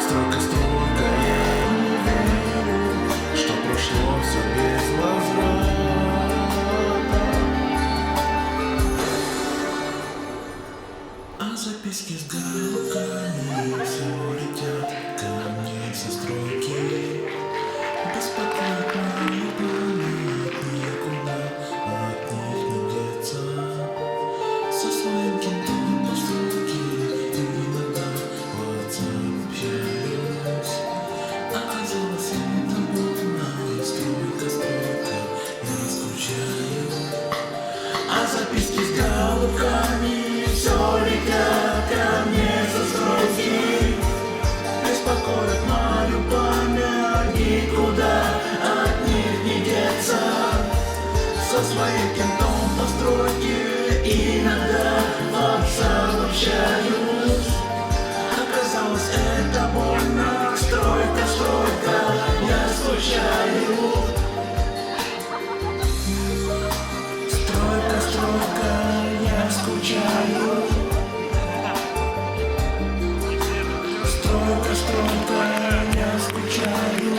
Стройка, стройка, я не верю, что прошло все без возврата. А записки с галками все летят ко мне со стройки. Беспокоит мою память, никуда от них не деться. Со своим кентом по стройке иногда в WhatsApp общаюсь. Оказалось, это больно, стройка, стройка, я скучаю. А записки с голубками все летят ко мне со стройки. Беспокоит мою память, никуда от них не деться. Со своим кентом по стройке иногда в WhatsApp общаюсь. Оказалось, это больно, стройка, стройка, я скучаю. Стройка, стройка, я скучаю. Стройка, стройка, я скучаю.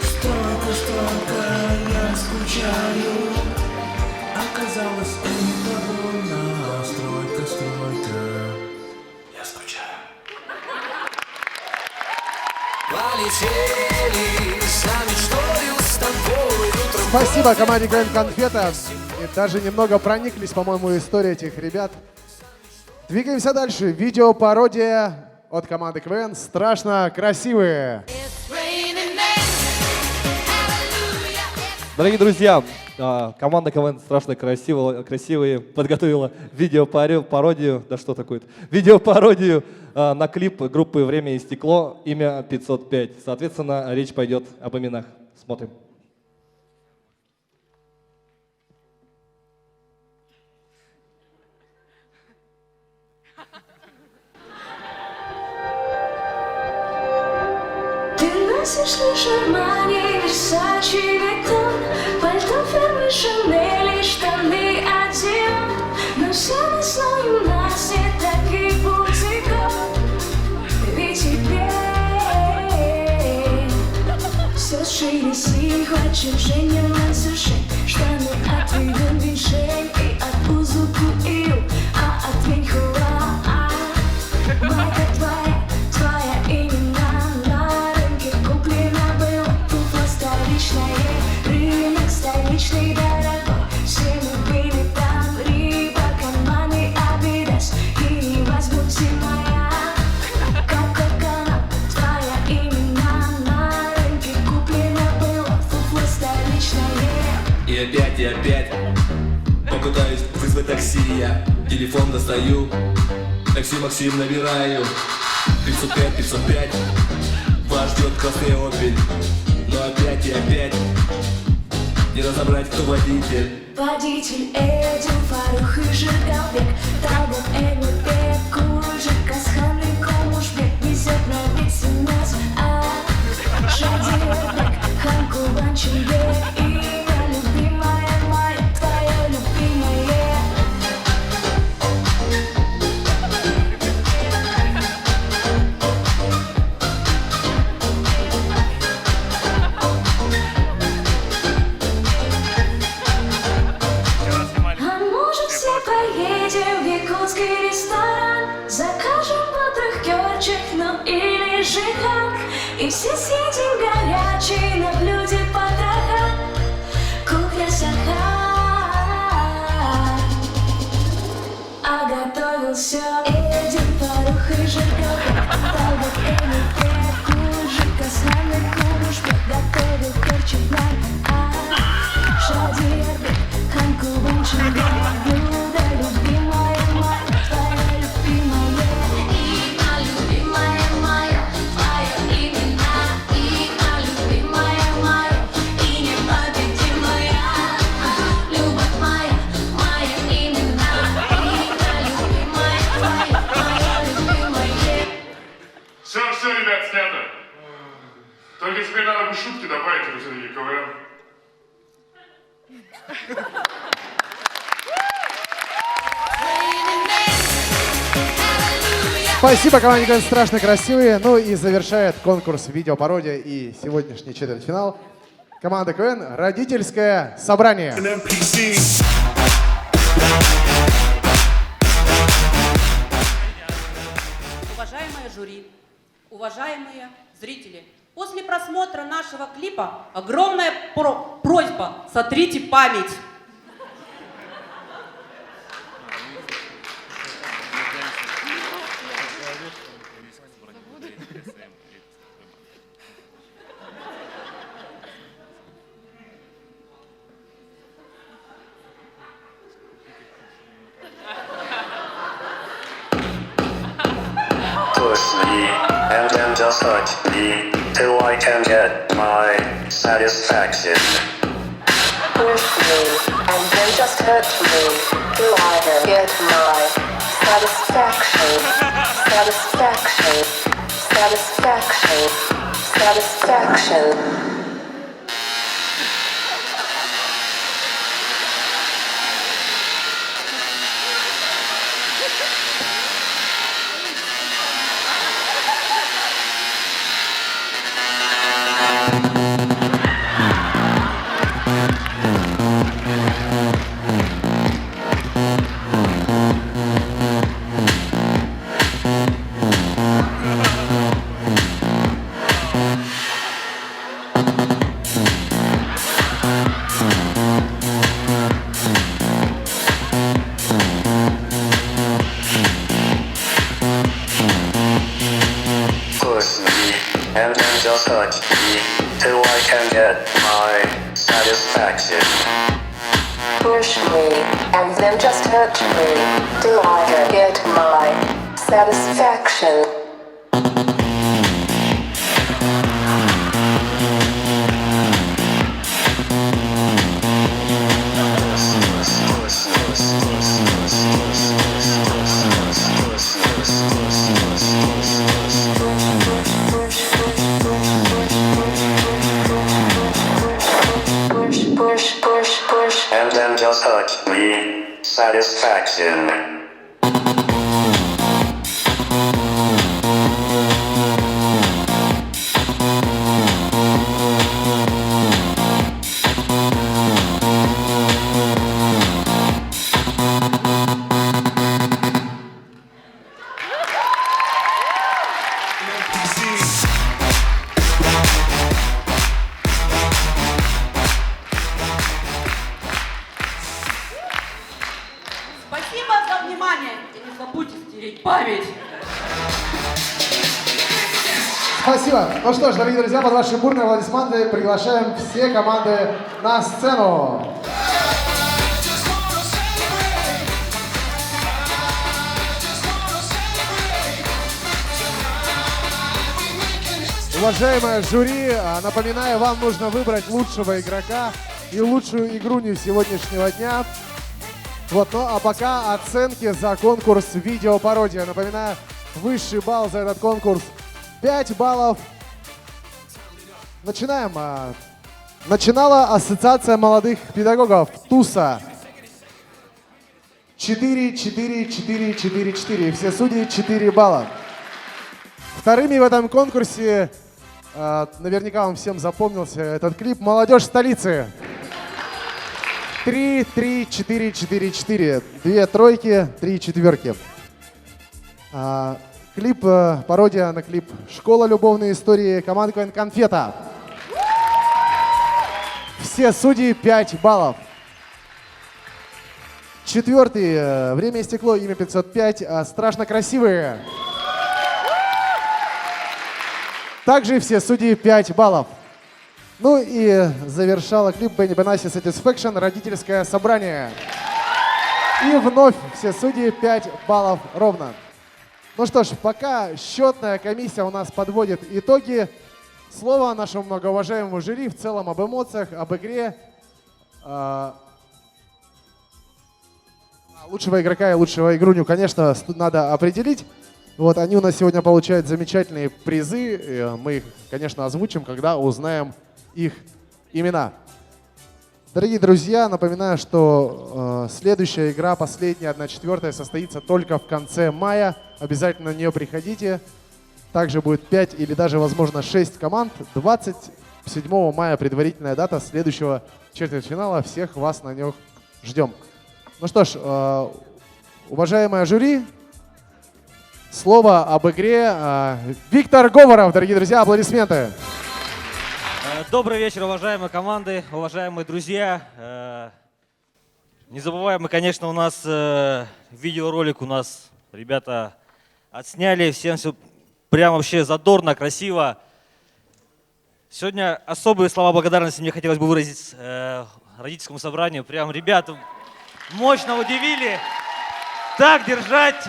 Стройка, стройка, я скучаю. Оказалось, это больно, стройка, стройка, я скучаю. Полетели за мечтою с тобой. Спасибо команде КВН «Конфета». И даже немного прониклись, по-моему, историей этих ребят. Двигаемся дальше. Видеопародия от команды КВН «Страшно красивые». Дорогие друзья, команда КВН «Страшно красивые» подготовила видеопародию, да что такое-то, видеопародию на клип группы «Время и стекло», имя 505. Соответственно, речь пойдет об именах. Смотрим. Носишь лишь Армани, Версачи, Виттон, пальто фирмы Шанель и штаны Адион. Но все весной у нас нет таких бутиков, ведь теперь все сшились и хочет Женя Мансушин. Штаны от Вивен Виншень и от Узуку Ил, а от Винхуа майка твоя имена на рынке куплена была. Туфла столичная, рынок столичный дорогой. Все мы были там, Риба, карманы, Абидас. И не возьмутся моя, Кока-Кола, твоя имена на рынке куплена была. Туфла столичная. И опять попытаюсь вызвать такси. Я телефон достаю, такси Максим набираю. 505, вас ждет красный Opel. Но опять и опять не разобрать, кто водитель. Водитель Эдил, Фарух и Жигалбек, Талгат, Эмир, Бек, Куржик, Асхан и Комушбек. Везет на весь нас, Шадирбек, Хан Кубанчинбек. Имя любимая моя, твоя любимая. А может все поедем в якутский ресторан, закажем по трехгерчик, ну или жихан, и все съедим горячий на блюде потроха. Кухня Саха, а готовил все Эдин, Фарух и Жигалбек, Талгат, Эмир, Бек, Куржик, Асхан и Комушбек. Готовил перчик нам, Шадирбек, Хан Кубанчинбек. Блюдо любимое мое, твоя любимая. Имя любимая моя, твоя имена. Имя любимая моя и непобедимая. Любовь моя, моя имена. Имя любимая твоя, твоя любимая. Все, ребят, снято. Только теперь надо бы шутки добавить уже среди КВН. Спасибо команде КВН «Страшно красивые». Ну и завершает конкурс видеопародия и сегодняшний четвертьфинал команда КВН «Родительское собрание». Уважаемое жюри, уважаемые зрители, после просмотра нашего клипа огромная просьба: сотрите память. Push me, and then just touch me, till I can get my satisfaction. Push me, and then just hurt me, till I can get my satisfaction. Satisfaction. Satisfaction. Satisfaction. Push me, and then just touch me, till I can get my satisfaction. Push me, and then just hurt me, till I can get my satisfaction. Push, push, push, push, push, push, push. satisfaction. Спасибо за внимание. И не забудьте стереть память. Спасибо. Ну что ж, дорогие друзья, под ваши бурные аплодисменты приглашаем все команды на сцену. Уважаемое жюри, напоминаю, вам нужно выбрать лучшего игрока и лучшую игрунью сегодняшнего дня. Вот, ну а пока оценки за конкурс «Видеопародия». Напоминаю, высший балл за этот конкурс 5 баллов. Начинаем. Начинала Ассоциация молодых педагогов ТУСа. 4, 4, 4, 4, 4. Все судьи 4 балла. Вторыми в этом конкурсе, наверняка вам всем запомнился этот клип, «Молодежь столицы». 3, 3, 4, 4, 4. 2 тройки, 3 четверки. Клип, пародия на клип «Школа любовной истории», команда КВН «Конфета». Все судьи 5 баллов. Четвертый, «Время и стекло», имя 505, «Страшно красивые». Также все судьи 5 баллов. Ну и завершала клип Бенни Бенасси «Satisfaction», «Родительское собрание». И вновь все судьи 5 баллов ровно. Ну что ж, пока счетная комиссия у нас подводит итоги, слово нашему многоуважаемому жюри в целом об эмоциях, об игре. Лучшего игрока и лучшего игруню, конечно, надо определить. Вот, они у нас сегодня получают замечательные призы. Мы их, конечно, озвучим, когда узнаем их имена. Дорогие друзья, напоминаю, что следующая игра, последняя, 1/4, состоится только в конце мая. Обязательно на нее приходите. Также будет 5 или даже, возможно, 6 команд. 27 мая предварительная дата следующего четвертьфинала. Всех вас на них ждем. Ну что ж, уважаемое жюри, слово об игре. Виктор Говоров, дорогие друзья, аплодисменты. Добрый вечер, уважаемые команды, уважаемые друзья. Не забываем, конечно, у нас видеоролик у нас ребята отсняли. Всем все прям вообще задорно, красиво. Сегодня особые слова благодарности мне хотелось бы выразить родительскому собранию. Прям ребята мощно удивили. Так держать.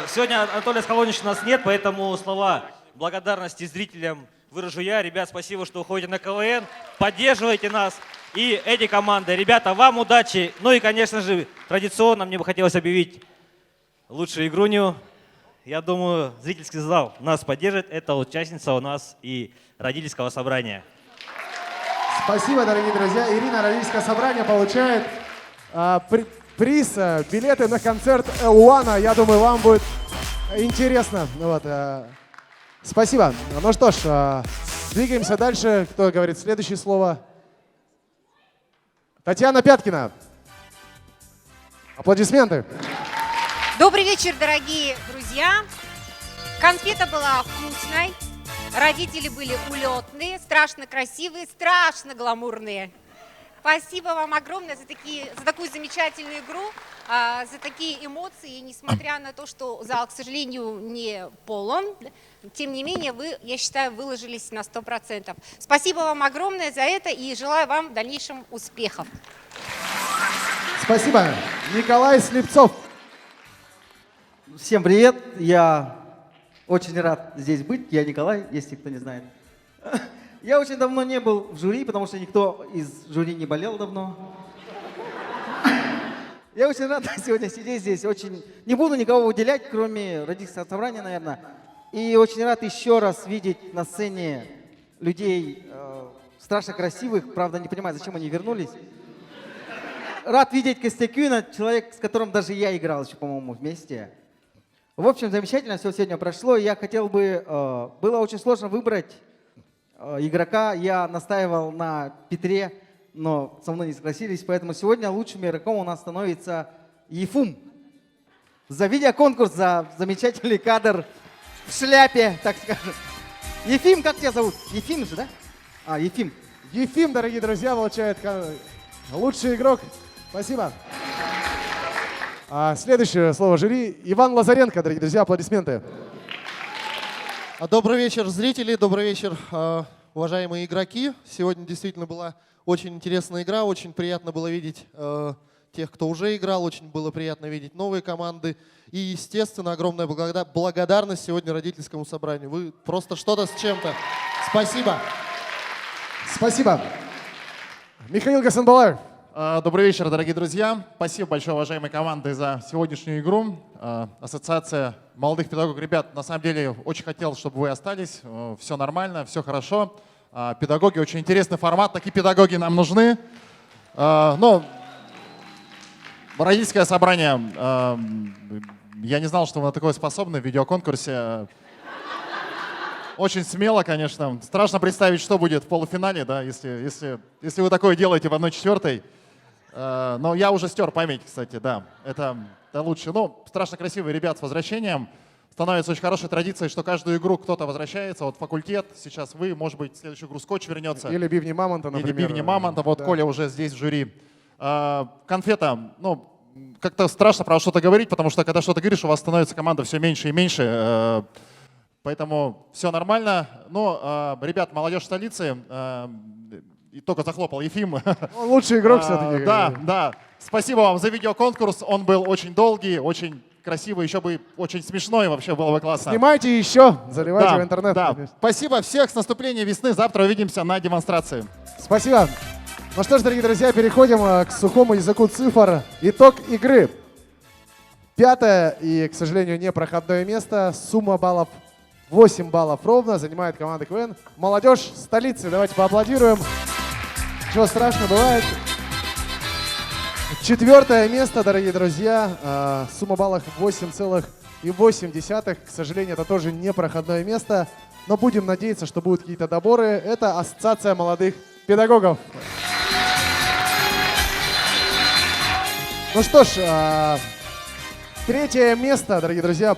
Сегодня Анатолия Схолонича у нас нет, поэтому слова благодарности зрителям выражу я. Ребят, спасибо, что уходите на КВН, поддерживайте нас и эти команды. Ребята, вам удачи. Ну и, конечно же, традиционно мне бы хотелось объявить лучшую игруню. Я думаю, зрительский зал нас поддержит. Это участница у нас и родительского собрания. Спасибо, дорогие друзья. Ирина, родительское собрание получает приз, билеты на концерт Элуана. Я думаю, вам будет интересно. Вот, спасибо. Ну что ж, двигаемся дальше. Кто говорит следующее слово? Татьяна Пяткина. Аплодисменты. Добрый вечер, дорогие друзья. Конфета была вкусной, родители были улетные, страшно красивые, страшно гламурные. Спасибо вам огромное за такую замечательную игру, за такие эмоции. И несмотря на то, что зал, к сожалению, не полон, тем не менее, вы, я считаю, выложились на 100%. Спасибо вам огромное за это и желаю вам в дальнейшем успехов. Спасибо. Николай Слепцов. Всем привет, я очень рад здесь быть, я Николай, если кто не знает. Я очень давно не был в жюри, потому что никто из жюри не болел давно. Я очень рад сегодня сидеть здесь, очень не буду никого выделять, кроме родительского собрания, наверное. И очень рад еще раз видеть на сцене людей страшно красивых, правда не понимаю, зачем они вернулись. рад видеть Костя Кюна, человек, с которым даже я играл еще, по-моему, вместе. В общем, замечательно все сегодня прошло. Я хотел бы... было очень сложно выбрать игрока. Я настаивал на Петре, но со мной не согласились. Поэтому сегодня лучшим игроком у нас становится Ефум. За видеоконкурс, за замечательный кадр в шляпе, так скажем. Ефим, как тебя зовут? Ефим же, да? Ефим. Ефим, дорогие друзья, получает лучший игрок. Спасибо. Следующее слово жюри. Иван Лазаренко, дорогие друзья, аплодисменты. Добрый вечер, зрители, добрый вечер, уважаемые игроки. Сегодня действительно была очень интересная игра, очень приятно было видеть тех, кто уже играл, очень было приятно видеть новые команды. И, естественно, огромная благодарность сегодня родительскому собранию. Вы просто что-то с чем-то. Спасибо. Спасибо. Михаил Гасанбалаев. Добрый вечер, дорогие друзья. Спасибо большое, уважаемые команды, за сегодняшнюю игру. Ассоциация молодых педагогов. Ребят, на самом деле, очень хотел, чтобы вы остались. Все нормально, все хорошо. Педагоги, очень интересный формат. Такие педагоги нам нужны. Но родительское собрание, я не знал, что вы на такое способны в видеоконкурсе. Очень смело, конечно. Страшно представить, что будет в полуфинале, да, если вы такое делаете в 1/4. Но я уже стер память, кстати, да. Это лучше. Ну, страшно красивые ребят с возвращением. Становится очень хорошей традицией, что каждую игру кто-то возвращается. Вот факультет, сейчас вы, может быть, в следующую игру Скотч вернется. Или Бивни Мамонта, например. Или Бивни Мамонта. Вот да. Коля уже здесь в жюри. Конфета, ну, как-то страшно про что-то говорить, потому что когда что-то говоришь, у вас становится команда все меньше и меньше. Поэтому все нормально. Но, ребят, молодежь столицы, и только захлопал Ефим. Он лучший игрок все-таки. Да. Спасибо вам за видеоконкурс. Он был очень долгий, очень красивый, еще бы очень смешной, вообще было бы классно. Снимайте еще, заливайте в интернет. Да. Спасибо всех, с наступлением весны. Завтра увидимся на демонстрации. Спасибо. Ну что ж, дорогие друзья, переходим к сухому языку цифр. Итог игры. 5-е и, к сожалению, непроходное место. Сумма баллов 8 баллов ровно занимает команда КВН «Молодежь столицы». Давайте поаплодируем. Ничего страшного, бывает. 4-е место, дорогие друзья. Сумма баллов 8,8. К сожалению, это тоже непроходное место. Но будем надеяться, что будут какие-то доборы. Это Ассоциация молодых педагогов. Ну что ж, 3-е место, дорогие друзья.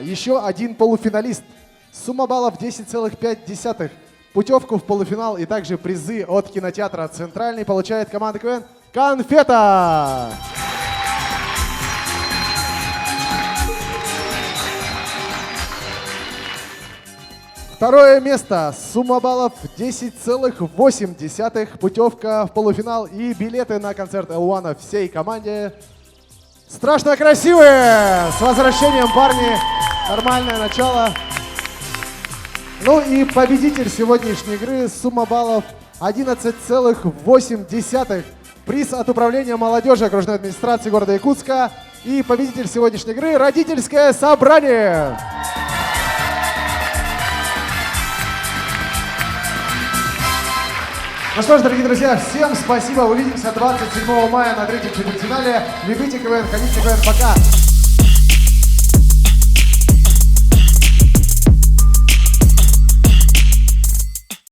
Еще один полуфиналист. Сумма баллов 10,5. Путевку в полуфинал и также призы от кинотеатра «Центральный» получает команда КВН «Конфета». Второе место. Сумма баллов 10,8. Путевка в полуфинал и билеты на концерт L1 всей команде. Страшно красивые! С возвращением, парни! Нормальное начало. Ну и победитель сегодняшней игры. Сумма баллов 11,8. Приз от Управления молодежи окружной администрации города Якутска. И победитель сегодняшней игры — родительское собрание. Ну что ж, дорогие друзья, всем спасибо. Увидимся 27 мая на 3-м четвертьфинале. Любите КВН, ходите в КВН. Пока!